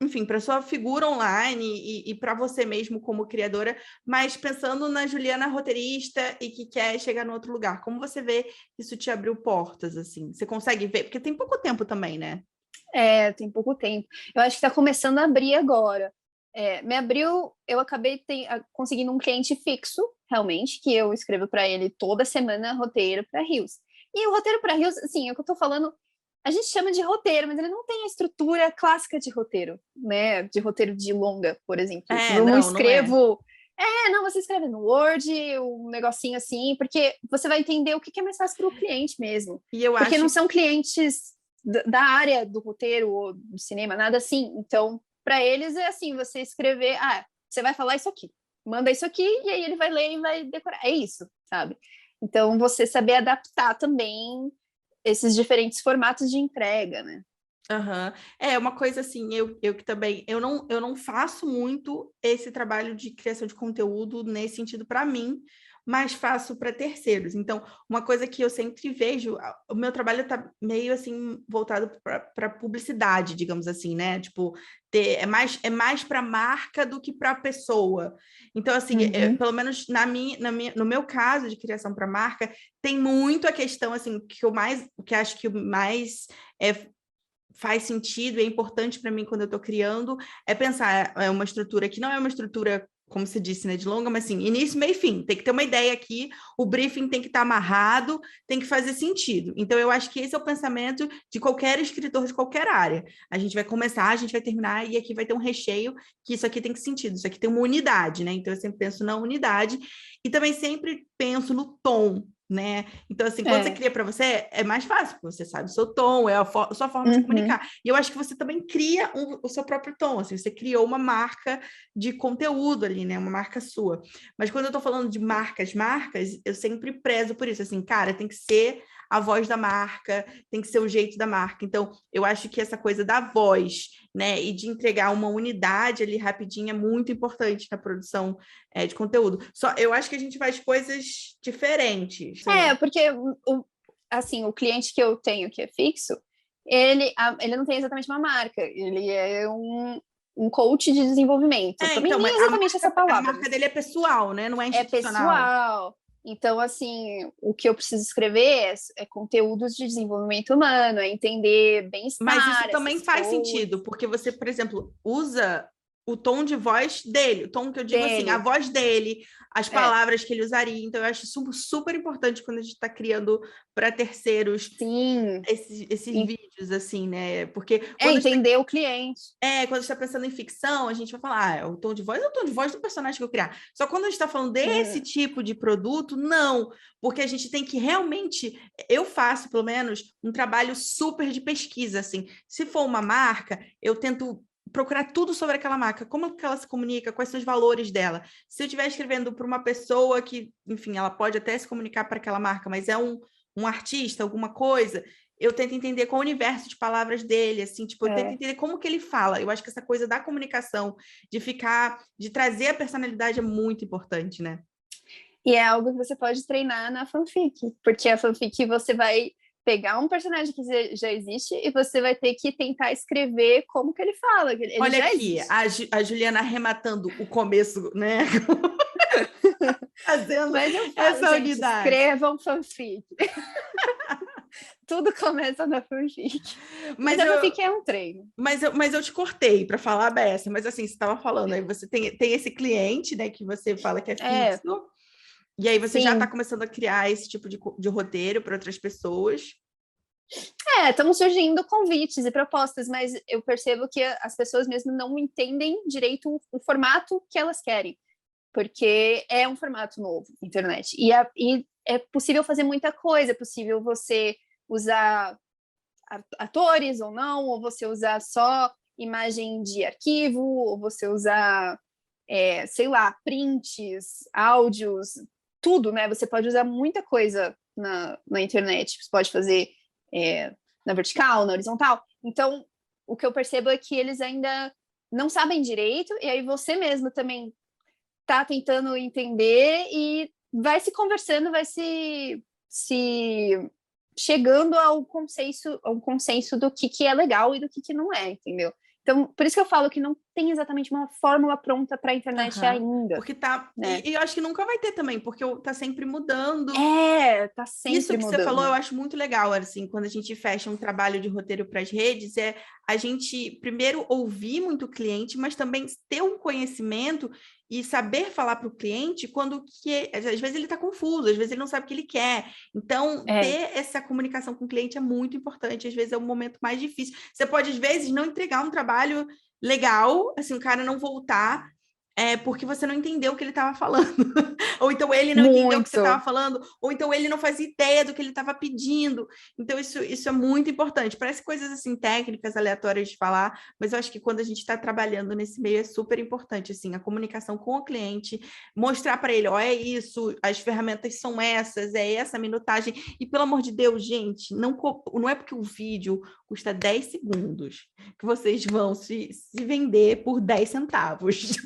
enfim, para sua figura online e para você mesmo como criadora, mas pensando na Juliana roteirista e que quer chegar no outro lugar, como você vê que isso te abriu portas, assim? Você consegue ver? Porque tem pouco tempo também, né?
Tem pouco tempo. Eu acho que está começando a abrir agora. Me abriu, eu acabei conseguindo um cliente fixo, realmente, que eu escrevo para ele toda semana roteiro para Reels. E o roteiro para Reels, assim, é o que eu estou falando, a gente chama de roteiro, mas ele não tem a estrutura clássica de roteiro, né? De roteiro de longa, por exemplo. Eu não escrevo. Não, você escreve no Word, um negocinho assim, porque você vai entender o que é mais fácil para o cliente mesmo. Porque não são clientes da área do roteiro ou do cinema, nada assim. Então, para eles é assim, você escrever, você vai falar isso aqui, manda isso aqui, e aí ele vai ler e vai decorar. É isso, sabe? Então, você saber adaptar também esses diferentes formatos de entrega, né?
É uma coisa assim, eu que também, eu não faço muito esse trabalho de criação de conteúdo nesse sentido para mim, mas faço para terceiros. Então, uma coisa que eu sempre vejo, o meu trabalho está meio assim voltado para publicidade, digamos assim, né? Tipo, é mais para marca do que para pessoa. Então, assim, pelo menos no meu caso de criação para marca, tem muito a questão assim que acho que o mais faz sentido e é importante para mim quando eu estou criando, é pensar uma estrutura que não é uma estrutura, como você disse, né, de longa, mas assim, início, meio e fim. Tem que ter uma ideia aqui, o briefing tem que estar amarrado, tem que fazer sentido. Então, eu acho que esse é o pensamento de qualquer escritor de qualquer área. A gente vai começar, a gente vai terminar, e aqui vai ter um recheio, que isso aqui tem que sentido, isso aqui tem uma unidade, né? Então, eu sempre penso na unidade, e também sempre penso no tom, né? Então, assim, quando você cria para você, é mais fácil, porque você sabe o seu tom, é a sua forma de comunicar. E eu acho que você também cria o seu próprio tom, assim, você criou uma marca de conteúdo ali, né? Uma marca sua. Mas quando eu tô falando de marcas, eu sempre prezo por isso, assim, cara, tem que ser a voz da marca, tem que ser o jeito da marca. Então, eu acho que essa coisa da voz, né, e de entregar uma unidade ali rapidinho é muito importante na produção de conteúdo. Só, eu acho que a gente faz coisas diferentes.
Porque o cliente que eu tenho que é fixo, ele não tem exatamente uma marca, ele é um coach de desenvolvimento. Também
então,
nem exatamente essa palavra.
A marca dele é pessoal, né? Não é institucional.
É pessoal. Então, assim, o que eu preciso escrever é conteúdos de desenvolvimento humano, é entender bem-estar.
Mas isso também faz sentido, porque você, por exemplo, usa o tom de voz dele, o tom que eu digo assim, a voz dele, as palavras que ele usaria. Então, eu acho super importante quando a gente está criando para terceiros esses vídeos, assim, né? Porque
entender o cliente.
Quando a gente está pensando em ficção, a gente vai falar, o tom de voz é o tom de voz do personagem que eu criar. Só quando a gente está falando desse tipo de produto, não, porque a gente tem que realmente, eu faço, pelo menos, um trabalho super de pesquisa, assim. Se for uma marca, eu tento procurar tudo sobre aquela marca, como que ela se comunica, quais são os valores dela. Se eu estiver escrevendo para uma pessoa que, enfim, ela pode até se comunicar para aquela marca, mas é um artista, alguma coisa, eu tento entender qual o universo de palavras dele, assim, tipo, eu tento entender como que ele fala. Eu acho que essa coisa da comunicação, de trazer a personalidade é muito importante, né?
E é algo que você pode treinar na fanfic, porque a fanfic você vai pegar um personagem que já existe e você vai ter que tentar escrever como que ele fala. Ele
Olha
já
aqui, a Juliana arrematando o começo, né? Fazendo essa unidade.
Escrevam fanfic. Tudo começa na fanfic. Mas a fanfic é um treino.
Mas eu te cortei para falar a beça, mas assim, você estava falando, aí você tem esse cliente, né, que você fala que é fixo, e aí você já está começando a criar esse tipo de roteiro para outras pessoas.
Estão surgindo convites e propostas, mas eu percebo que as pessoas mesmo não entendem direito o formato que elas querem, porque é um formato novo, internet. E é possível fazer muita coisa, é possível você usar atores ou não, ou você usar só imagem de arquivo, ou você usar, sei lá, prints, áudios, tudo, né? Você pode usar muita coisa na internet, você pode fazer na vertical, na horizontal. Então, o que eu percebo é que eles ainda não sabem direito, e aí você mesmo também tá tentando entender e vai se conversando, vai se chegando ao consenso do que é legal e do que não é, entendeu? Então, por isso que eu falo que não tem exatamente uma fórmula pronta para a internet ainda.
Porque tá...
Né?
E eu acho que nunca vai ter também, porque tá sempre mudando.
Tá sempre
Isso que
mudando.
você falou, eu acho muito legal, assim, quando a gente fecha um trabalho de roteiro para as redes, é a gente, primeiro, ouvir muito o cliente, mas também ter um conhecimento e saber falar para o cliente quando que... Às vezes ele está confuso, às vezes ele não sabe o que ele quer. Então, ter essa comunicação com o cliente é muito importante. Às vezes é o momento mais difícil. Você pode, às vezes, não entregar um trabalho legal, assim, o cara não voltar, porque você não entendeu o que ele estava falando. Ou então ele não entendeu o que você estava falando, ou então ele não fazia ideia do que ele estava pedindo. Então, isso é muito importante. Parece coisas assim, técnicas, aleatórias de falar, mas eu acho que quando a gente está trabalhando nesse meio é super importante, assim, a comunicação com o cliente, mostrar para ele, ó, é isso, as ferramentas são essas, é essa minutagem. E, pelo amor de Deus, gente, não é porque o vídeo custa 10 segundos que vocês vão se vender por 10 centavos.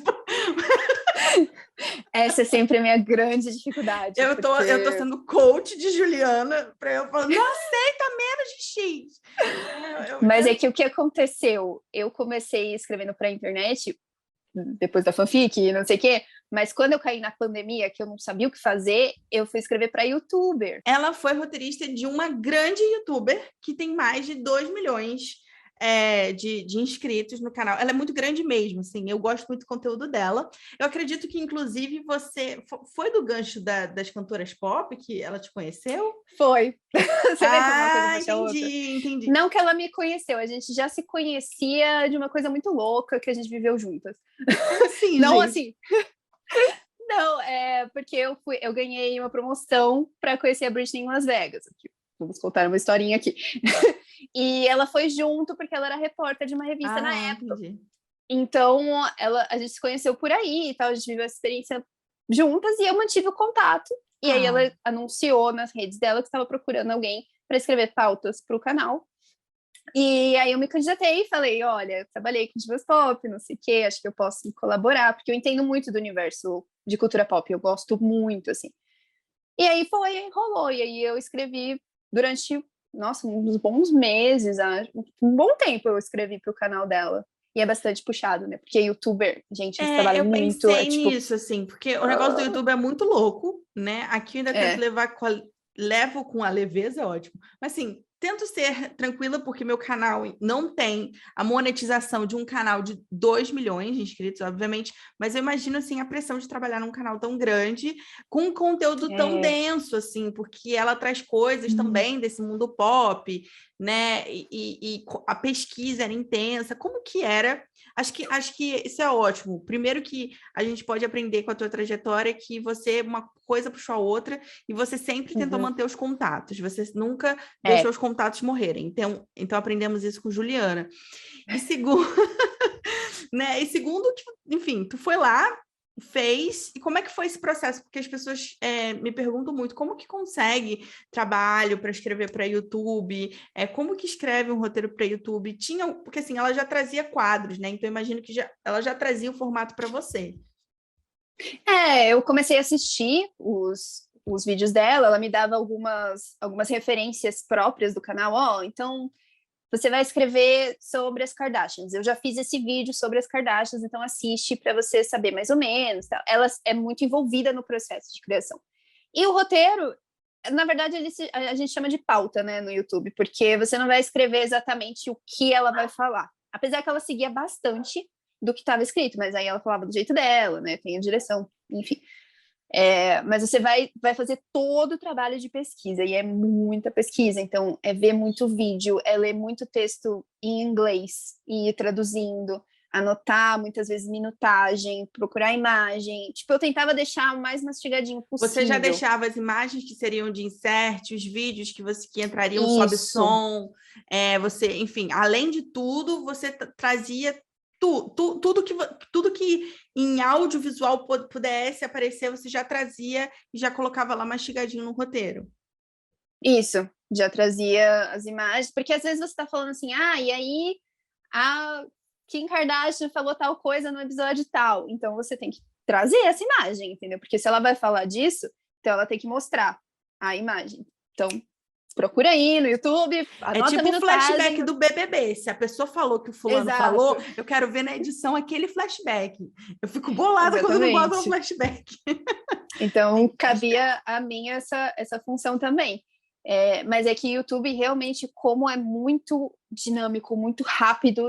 Essa é sempre a minha grande dificuldade.
Eu tô sendo coach de Juliana para eu falar, não aceita menos de X.
Mas é que o que aconteceu? Eu comecei escrevendo para a internet, depois da fanfic, não sei o quê, mas quando eu caí na pandemia, que eu não sabia o que fazer, eu fui escrever para youtuber.
Ela foi roteirista de uma grande youtuber que tem mais de 2 milhões de inscritos no canal. Ela é muito grande mesmo, assim, eu gosto muito do conteúdo dela. Eu acredito que, inclusive, você... Foi do gancho das cantoras pop que ela te conheceu?
Foi. Você vê como uma coisa puxa a outra?
Entendi.
Não que ela me conheceu, a gente já se conhecia de uma coisa muito louca que a gente viveu juntas.
Sim,
não
gente.
assim... Não, porque eu ganhei uma promoção para conhecer a Britney em Las Vegas. Vamos contar uma historinha aqui. E ela foi junto porque ela era repórter de uma revista na época.
Entendi.
Então, a gente se conheceu por aí e tal, a gente viveu essa experiência juntas e eu mantive o contato. E aí ela anunciou nas redes dela que estava procurando alguém para escrever pautas para o canal. E aí eu me candidatei e falei, olha, eu trabalhei com divas pop, não sei o quê, acho que eu posso colaborar, porque eu entendo muito do universo de cultura pop, eu gosto muito, assim. E aí rolou, e aí eu escrevi durante, nossa, uns bons meses, um bom tempo eu escrevi para o canal dela. E é bastante puxado, né? Porque youtuber, gente, eles trabalham muito.
Eu pensei nisso, assim, porque o negócio do YouTube é muito louco, né? Aqui eu ainda tento levo com a leveza, é ótimo. Mas, assim, tento ser tranquila porque meu canal não tem a monetização de um canal de 2 milhões de inscritos, obviamente, mas eu imagino, assim, a pressão de trabalhar num canal tão grande, com um conteúdo tão denso, assim, porque ela traz coisas também desse mundo pop, né? E a pesquisa era intensa. Como que era? Acho que isso é ótimo. Primeiro que a gente pode aprender com a tua trajetória que você, uma coisa puxou a outra, e você sempre tentou manter os contatos. Você nunca deixou os contatos morrerem. Então aprendemos isso com Juliana. E segundo, né? E segundo, enfim, tu foi lá, fez, e como é que foi esse processo? Porque as pessoas me perguntam muito como que consegue trabalho para escrever para YouTube, como que escreve um roteiro para YouTube? Porque assim, ela já trazia quadros, né? Então eu imagino que ela já trazia o formato para você.
Eu comecei a assistir os vídeos dela, ela me dava algumas referências próprias do canal, então você vai escrever sobre as Kardashians. Eu já fiz esse vídeo sobre as Kardashians, então assiste para você saber mais ou menos. Tal. Ela é muito envolvida no processo de criação. E o roteiro, na verdade, a gente chama de pauta, né, no YouTube, porque você não vai escrever exatamente o que ela vai falar. Apesar que ela seguia bastante do que estava escrito, mas aí ela falava do jeito dela, né, tem a direção, enfim. Mas você vai fazer todo o trabalho de pesquisa, e é muita pesquisa, então é ver muito vídeo, é ler muito texto em inglês e ir traduzindo, anotar muitas vezes minutagem, procurar imagem, tipo, eu tentava deixar o mais mastigadinho possível.
Você já deixava as imagens que seriam de insert, os vídeos que entrariam sob som, você, enfim, além de tudo, você trazia tudo que em audiovisual pudesse aparecer, você já trazia e já colocava lá mastigadinho no roteiro.
Isso, já trazia as imagens, porque às vezes você está falando assim, e aí a Kim Kardashian falou tal coisa no episódio tal, então você tem que trazer essa imagem, entendeu? Porque se ela vai falar disso, então ela tem que mostrar a imagem. Então, procura aí no YouTube,
É
anota a
tipo o
minutagem.
flashback do BBB. Se a pessoa falou que o fulano
Exato.
falou, eu quero ver na edição aquele flashback. Eu fico bolada quando não botam um flashback.
Então, cabia a mim essa função também. Mas é que o YouTube realmente, como é muito dinâmico, muito rápido,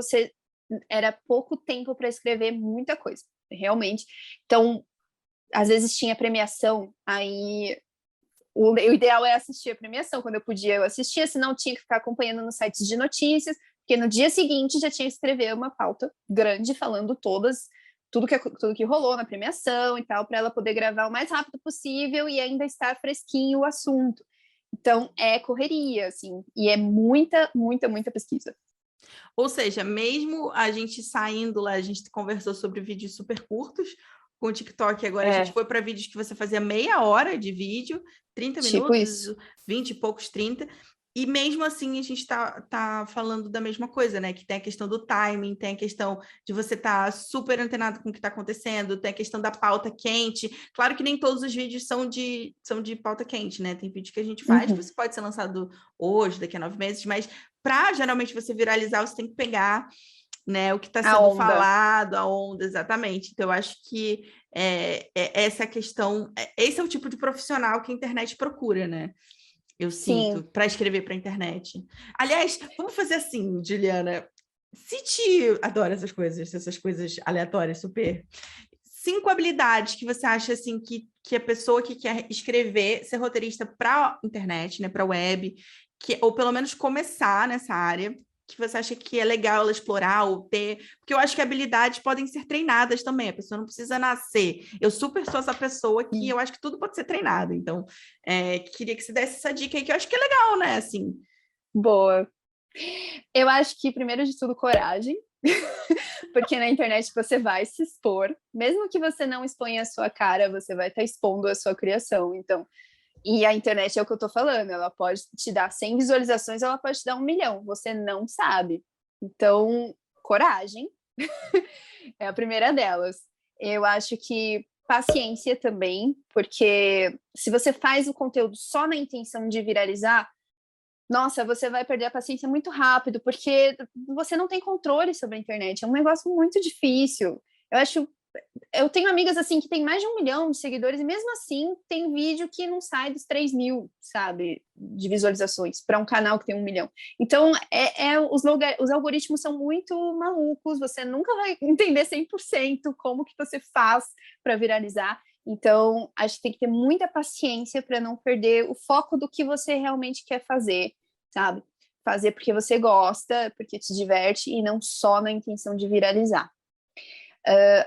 era pouco tempo para escrever muita coisa, realmente. Então, às vezes tinha premiação, aí o ideal é assistir a premiação. Quando eu podia, eu assistia, senão tinha que ficar acompanhando nos sites de notícias, porque no dia seguinte já tinha que escrever uma pauta grande falando tudo que rolou na premiação e tal, para ela poder gravar o mais rápido possível e ainda estar fresquinho o assunto. Então, é correria, assim, e é muita, muita, muita pesquisa.
Ou seja, mesmo a gente saindo lá, a gente conversou sobre vídeos super curtos com o TikTok, agora a gente foi para vídeos que você fazia meia hora de vídeo, 30
tipo
minutos,
isso.
20 e poucos, 30, e mesmo assim a gente tá falando da mesma coisa, né? Que tem a questão do timing, tem a questão de você estar super antenado com o que está acontecendo, tem a questão da pauta quente. Claro que nem todos os vídeos são de pauta quente, né? Tem vídeo que a gente faz, que você pode ser lançado hoje, daqui a 9 meses, mas para geralmente você viralizar, você tem que pegar, né, o que está sendo falado, a onda, exatamente. Então, eu acho que essa questão, esse é o tipo de profissional que a internet procura, né? Eu sinto, para escrever para a internet. Aliás, vamos fazer assim, Juliana. Adoro essas coisas aleatórias, super. 5 habilidades que você acha assim que a pessoa que quer escrever, ser roteirista para a internet, né, para a web, ou pelo menos começar nessa área, que você acha que é legal ela explorar ou ter, porque eu acho que habilidades podem ser treinadas também, a pessoa não precisa nascer. Eu super sou essa pessoa que eu acho que tudo pode ser treinado, então queria que você desse essa dica aí, que eu acho que é legal, né, assim.
Boa. Eu acho que, primeiro de tudo, coragem, porque na internet você vai se expor, mesmo que você não exponha a sua cara, você vai estar expondo a sua criação, então... E a internet é o que eu tô falando, ela pode te dar 100 visualizações, ela pode te dar 1 milhão, você não sabe. Então, coragem é a primeira delas. Eu acho que paciência também, porque se você faz o conteúdo só na intenção de viralizar, nossa, você vai perder a paciência muito rápido, porque você não tem controle sobre a internet, é um negócio muito difícil. Eu tenho amigas assim que tem mais de 1 milhão de seguidores e mesmo assim tem vídeo que não sai dos 3 mil, sabe, de visualizações para um canal que tem 1 milhão. Então, os algoritmos são muito malucos, você nunca vai entender 100% como que você faz para viralizar. Então, acho que tem que ter muita paciência para não perder o foco do que você realmente quer fazer, sabe? Fazer porque você gosta, porque te diverte e não só na intenção de viralizar.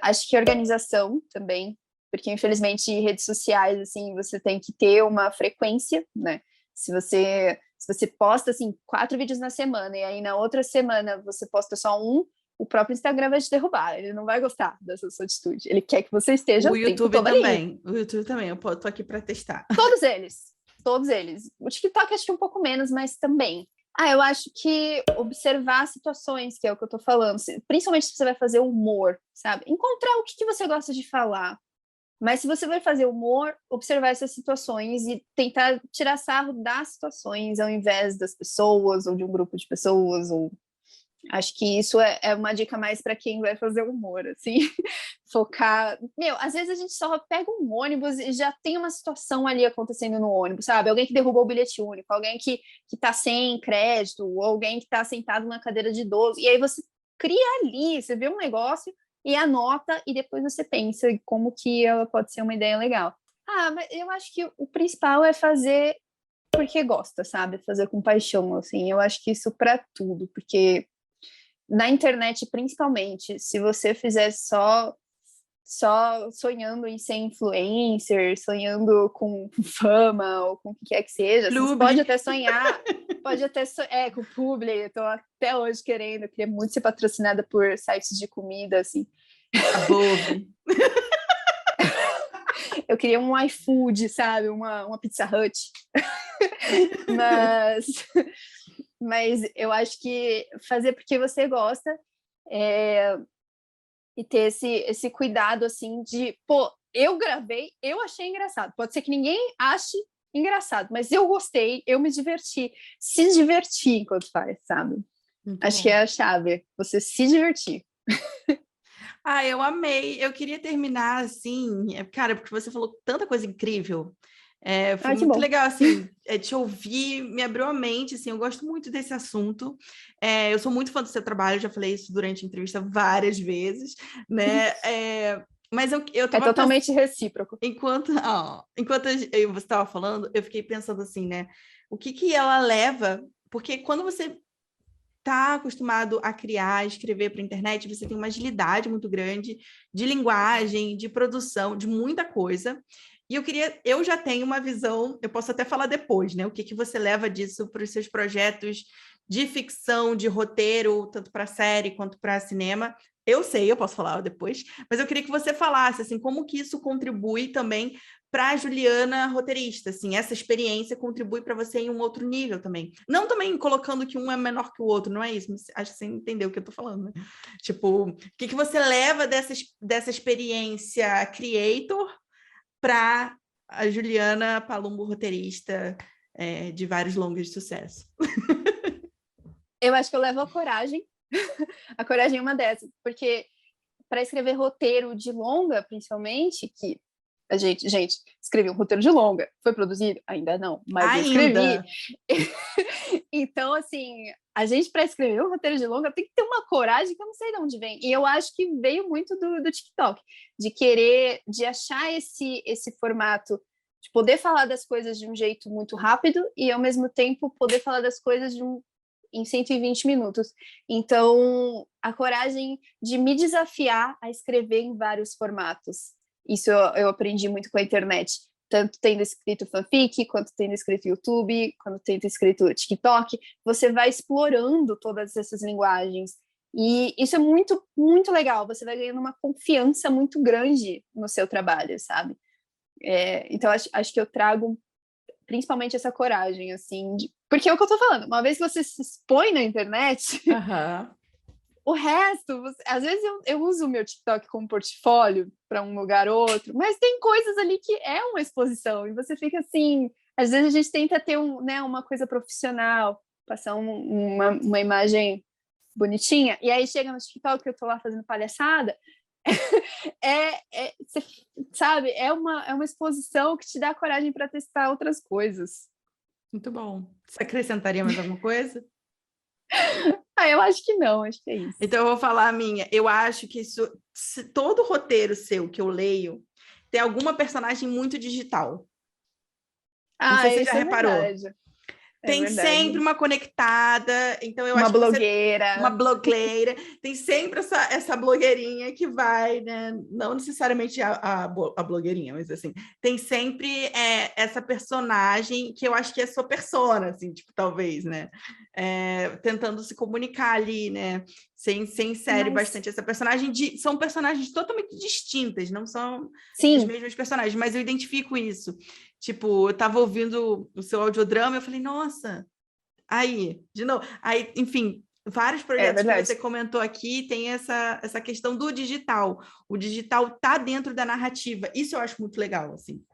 Acho que organização também, porque infelizmente redes sociais, assim, você tem que ter uma frequência, né? Se você posta, assim, 4 vídeos na semana e aí na outra semana você posta só um, o próprio Instagram vai te derrubar, ele não vai gostar dessa sua atitude, ele quer que você esteja
o
o tempo
YouTube
todo
também.
ali.
O YouTube também, eu tô aqui para testar.
Todos eles. O TikTok acho que um pouco menos, mas também. Eu acho que observar situações, que é o que eu tô falando, principalmente se você vai fazer humor, sabe? Encontrar o que você gosta de falar. Mas se você vai fazer humor, observar essas situações e tentar tirar sarro das situações ao invés das pessoas ou de um grupo de pessoas. Acho que isso é uma dica mais para quem vai fazer humor, assim. Focar... às vezes a gente só pega um ônibus e já tem uma situação ali acontecendo no ônibus, sabe? Alguém que derrubou o bilhete único, alguém que tá sem crédito, ou alguém que tá sentado na cadeira de idoso. E aí você cria ali, você vê um negócio e anota, e depois você pensa como que ela pode ser uma ideia legal. Mas eu acho que o principal é fazer porque gosta, sabe? Fazer com paixão, assim. Eu acho que isso para tudo, porque na internet, principalmente, se você fizer só sonhando em ser influencer, sonhando com fama ou com o que quer que seja, você pode até sonhar, com publi, eu tô até hoje queria muito ser patrocinada por sites de comida, assim. Eu queria um iFood, sabe, uma Pizza Hut. Mas eu acho que fazer porque você gosta e ter esse cuidado, assim, de, pô, eu gravei, eu achei engraçado. Pode ser que ninguém ache engraçado, mas eu gostei, eu me diverti. Se divertir enquanto faz, sabe?
Muito
Acho
bom.
que é a chave, você se divertir.
Ah, eu amei. Eu queria terminar assim, cara, porque você falou tanta coisa incrível. Foi
Ai, que
muito
bom.
legal, assim, te ouvir, me abriu a mente, assim, eu gosto muito desse assunto. Eu sou muito fã do seu trabalho, já falei isso durante a entrevista várias vezes, né? Mas eu
É
tava pensando,
totalmente recíproco.
enquanto você estava falando, eu fiquei pensando assim, né? O que que ela leva? Porque quando você está acostumado a criar, escrever para a internet, você tem uma agilidade muito grande de linguagem, de produção, de muita coisa. E eu já tenho uma visão, eu posso até falar depois, né? O que que você leva disso para os seus projetos de ficção, de roteiro, tanto para série quanto para cinema. Eu sei, eu posso falar depois, mas eu queria que você falasse assim, como que isso contribui também para a Juliana roteirista, assim, essa experiência contribui para você em um outro nível também. Não também colocando que um é menor que o outro, não é isso, mas acho que você entendeu o que eu estou falando, né? Tipo, o que que você leva dessa experiência creator para a Juliana Palumbo roteirista de vários longas de sucesso?
Eu acho que eu levo a coragem. A coragem é uma dessas, porque para escrever roteiro de longa, principalmente, que a gente, escrevi um roteiro de longa, foi produzido? Ainda não, mas eu escrevi.
Ainda.
Então, assim, a gente, para escrever um roteiro de longa, tem que ter uma coragem que eu não sei de onde vem. E eu acho que veio muito do TikTok, de querer, de achar esse formato, de poder falar das coisas de um jeito muito rápido e, ao mesmo tempo, poder falar das coisas em 120 minutos. Então, a coragem de me desafiar a escrever em vários formatos. Isso eu aprendi muito com a internet. Tanto tendo escrito fanfic, quanto tendo escrito YouTube, quanto tendo escrito TikTok, você vai explorando todas essas linguagens. E isso é muito, muito legal. Você vai ganhando uma confiança muito grande no seu trabalho, sabe? Então, acho que eu trago principalmente essa coragem, assim, porque é o que eu tô falando, uma vez que você se expõe na internet, o resto, às vezes eu uso o meu TikTok como portfólio para um lugar ou outro, mas tem coisas ali que é uma exposição, e você fica assim, às vezes a gente tenta ter uma coisa profissional, passar uma imagem bonitinha, e aí chega no TikTok que eu tô lá fazendo palhaçada, você sabe, é uma exposição que te dá coragem para testar outras coisas.
Muito bom. Você acrescentaria mais alguma coisa?
Eu acho que não, acho que é isso.
Então, eu vou falar a minha. Eu acho que todo roteiro seu que eu leio tem alguma personagem muito digital. Não sei se você já reparou.
Verdade.
Tem sempre uma conectada, então eu acho que
blogueira.
Uma blogueira, tem sempre essa blogueirinha que vai, né? Não necessariamente a blogueirinha, mas assim, tem sempre essa personagem que eu acho que é sua persona, assim, tipo, talvez, né? Tentando se comunicar ali, né? Você insere bastante essa personagem, são personagens totalmente distintas, não são as mesmas personagens, mas eu identifico isso. Tipo, eu estava ouvindo o seu audiodrama e eu falei, nossa, aí, de novo. Aí, enfim, vários projetos que você comentou aqui tem essa questão do digital. O digital está dentro da narrativa. Isso eu acho muito legal, assim.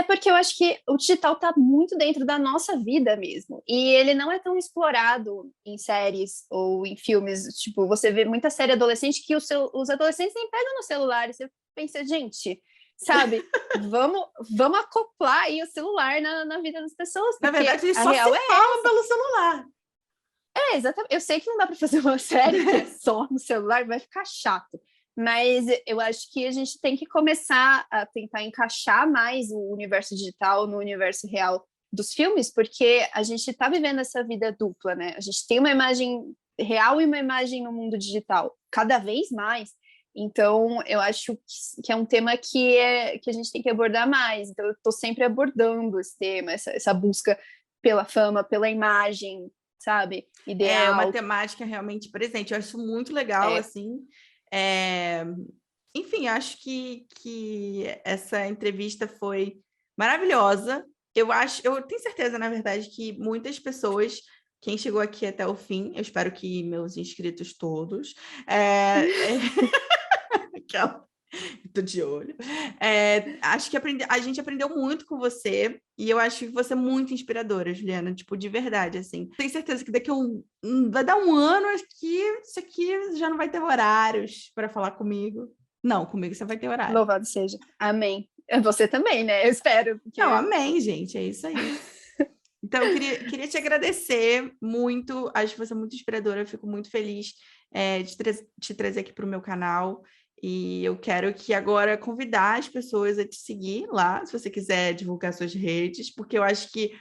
Porque eu acho que o digital está muito dentro da nossa vida mesmo. E ele não é tão explorado em séries ou em filmes. Tipo, você vê muita série adolescente que os adolescentes nem pegam no celular. E você pensa, gente, sabe, vamos acoplar aí o celular na vida das pessoas.
Na verdade, eles só se falam pelo celular.
Exatamente. Eu sei que não dá para fazer uma série só no celular, vai ficar chato. Mas eu acho que a gente tem que começar a tentar encaixar mais o universo digital no universo real dos filmes, porque a gente está vivendo essa vida dupla, né? A gente tem uma imagem real e uma imagem no mundo digital, cada vez mais. Então, eu acho que é um tema que a gente tem que abordar mais. Então, eu estou sempre abordando esse tema, essa busca pela fama, pela imagem, sabe? Ideal.
É uma temática realmente presente. Eu acho muito legal, assim. Enfim, acho que essa entrevista foi maravilhosa. Eu tenho certeza, na verdade, que muitas pessoas, quem chegou aqui até o fim, eu espero que meus inscritos todos, Tô de olho. Acho que a gente aprendeu muito com você e eu acho que você é muito inspiradora, Juliana, tipo, de verdade, assim. Tenho certeza que daqui vai dar um ano que isso aqui já não vai ter horários para falar comigo. Não, comigo você vai ter horário.
Louvado seja. Amém. Você também, né? Eu espero. Porque...
Não, amém, gente. É isso aí. Então, eu queria te agradecer muito. Acho que você é muito inspiradora. Eu fico muito feliz de te trazer aqui para o meu canal. E eu quero que agora convidar as pessoas a te seguir lá, se você quiser divulgar suas redes, porque eu acho que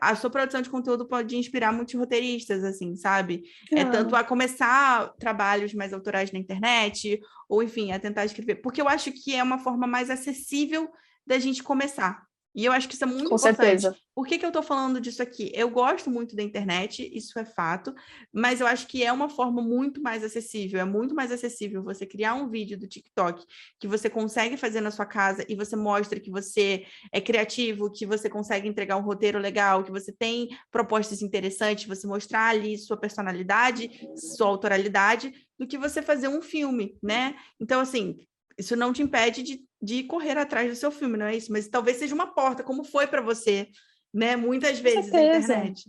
a sua produção de conteúdo pode inspirar muitos roteiristas, assim, sabe? Tanto a começar trabalhos mais autorais na internet, ou enfim, a tentar escrever, porque eu acho que é uma forma mais acessível da gente começar. E eu acho que isso é muito importante.
Certeza.
Por que eu tô falando disso aqui? Eu gosto muito da internet, isso é fato, mas eu acho que é uma forma muito mais acessível. É muito mais acessível você criar um vídeo do TikTok que você consegue fazer na sua casa e você mostra que você é criativo, que você consegue entregar um roteiro legal, que você tem propostas interessantes, você mostrar ali sua personalidade, sua autoralidade, do que você fazer um filme, né? Então, assim, isso não te impede de correr atrás do seu filme, não é isso? Mas talvez seja uma porta, como foi para você, né? Muitas vezes na internet.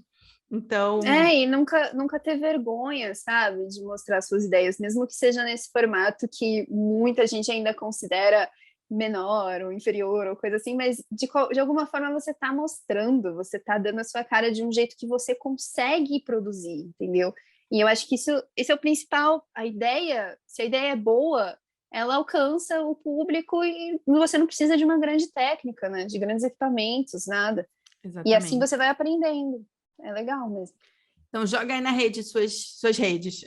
Então...
e nunca ter vergonha, sabe? De mostrar suas ideias, mesmo que seja nesse formato que muita gente ainda considera menor ou inferior ou coisa assim, mas de alguma forma você está mostrando, você está dando a sua cara de um jeito que você consegue produzir, entendeu? E eu acho que esse é o principal. A ideia, se a ideia é boa, ela alcança o público e você não precisa de uma grande técnica, né? De grandes equipamentos, nada. Exatamente. E assim você vai aprendendo. É legal mesmo.
Então, joga aí na rede suas redes.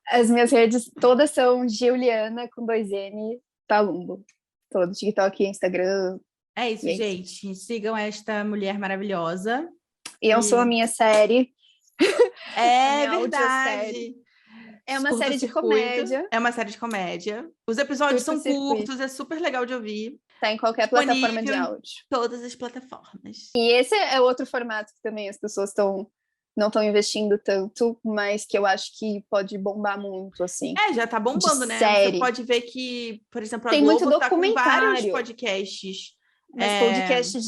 As minhas redes todas são Giuliana, com 2N, Palumbo. Todo, TikTok, Instagram.
É isso, gente. Sigam esta mulher maravilhosa.
E eu sou a minha série.
É verdade.
É uma série de comédia.
É uma série de comédia. Os episódios são curtos, é super legal de ouvir.
Tá em qualquer plataforma de áudio.
Todas as plataformas.
E esse é outro formato que também as pessoas não estão investindo tanto, mas que eu acho que pode bombar muito, assim.
Já tá bombando, né?
Série.
Você pode ver que, por exemplo, a
Tem
Globo
muito
tá com vários
documentário.
podcasts.
Mas podcast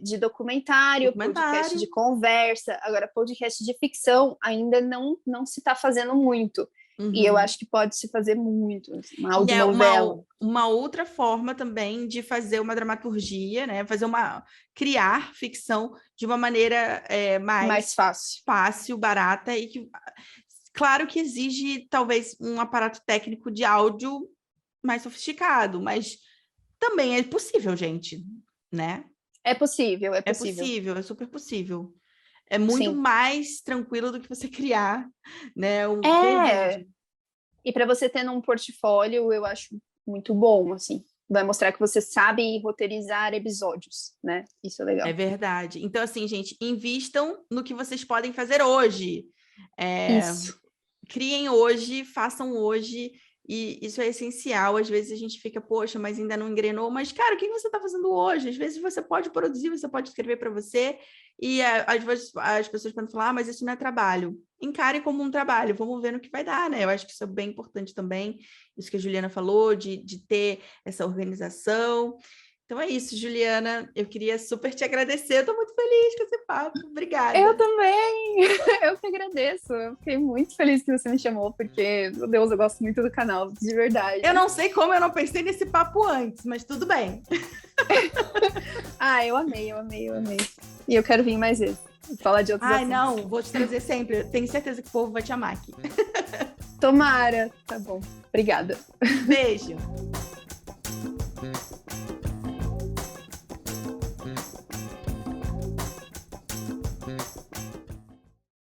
de documentário, podcast de conversa. Agora, podcast de ficção ainda não se está fazendo muito. Uhum. E eu acho que pode se fazer muito. Uma audionovela.
Uma outra forma também de fazer uma dramaturgia, né? Criar ficção de uma maneira mais fácil, barata e que, claro que exige talvez um aparato técnico de áudio mais sofisticado, mas também é possível, gente, né?
É possível.
É super possível. É muito mais tranquilo do que você criar, né?
E para você ter num portfólio, eu acho muito bom, assim. Vai mostrar que você sabe roteirizar episódios, né? Isso é legal.
É verdade. Então, assim, gente, invistam no que vocês podem fazer hoje.
Isso.
Criem hoje, façam hoje. E isso é essencial. Às vezes a gente fica, poxa, mas ainda não engrenou. Mas, cara, o que você está fazendo hoje? Às vezes você pode produzir, você pode escrever para você. E às vezes as pessoas podem falar, mas isso não é trabalho. Encare como um trabalho, vamos ver no que vai dar, né? Eu acho que isso é bem importante também. Isso que a Juliana falou, de ter essa organização. Então é isso, Juliana. Eu queria super te agradecer. Eu estou muito feliz com esse papo. Obrigada.
Eu também. Eu que agradeço. Eu fiquei muito feliz que você me chamou, porque, meu Deus, eu gosto muito do canal, de verdade.
Eu não sei como eu não pensei nesse papo antes, mas tudo bem.
Eu amei. E eu quero vir mais vezes. Falar de outros assuntos.
Não, vou te trazer sempre. Eu tenho certeza que o povo vai te amar aqui.
Tomara. Tá bom. Obrigada.
Beijo.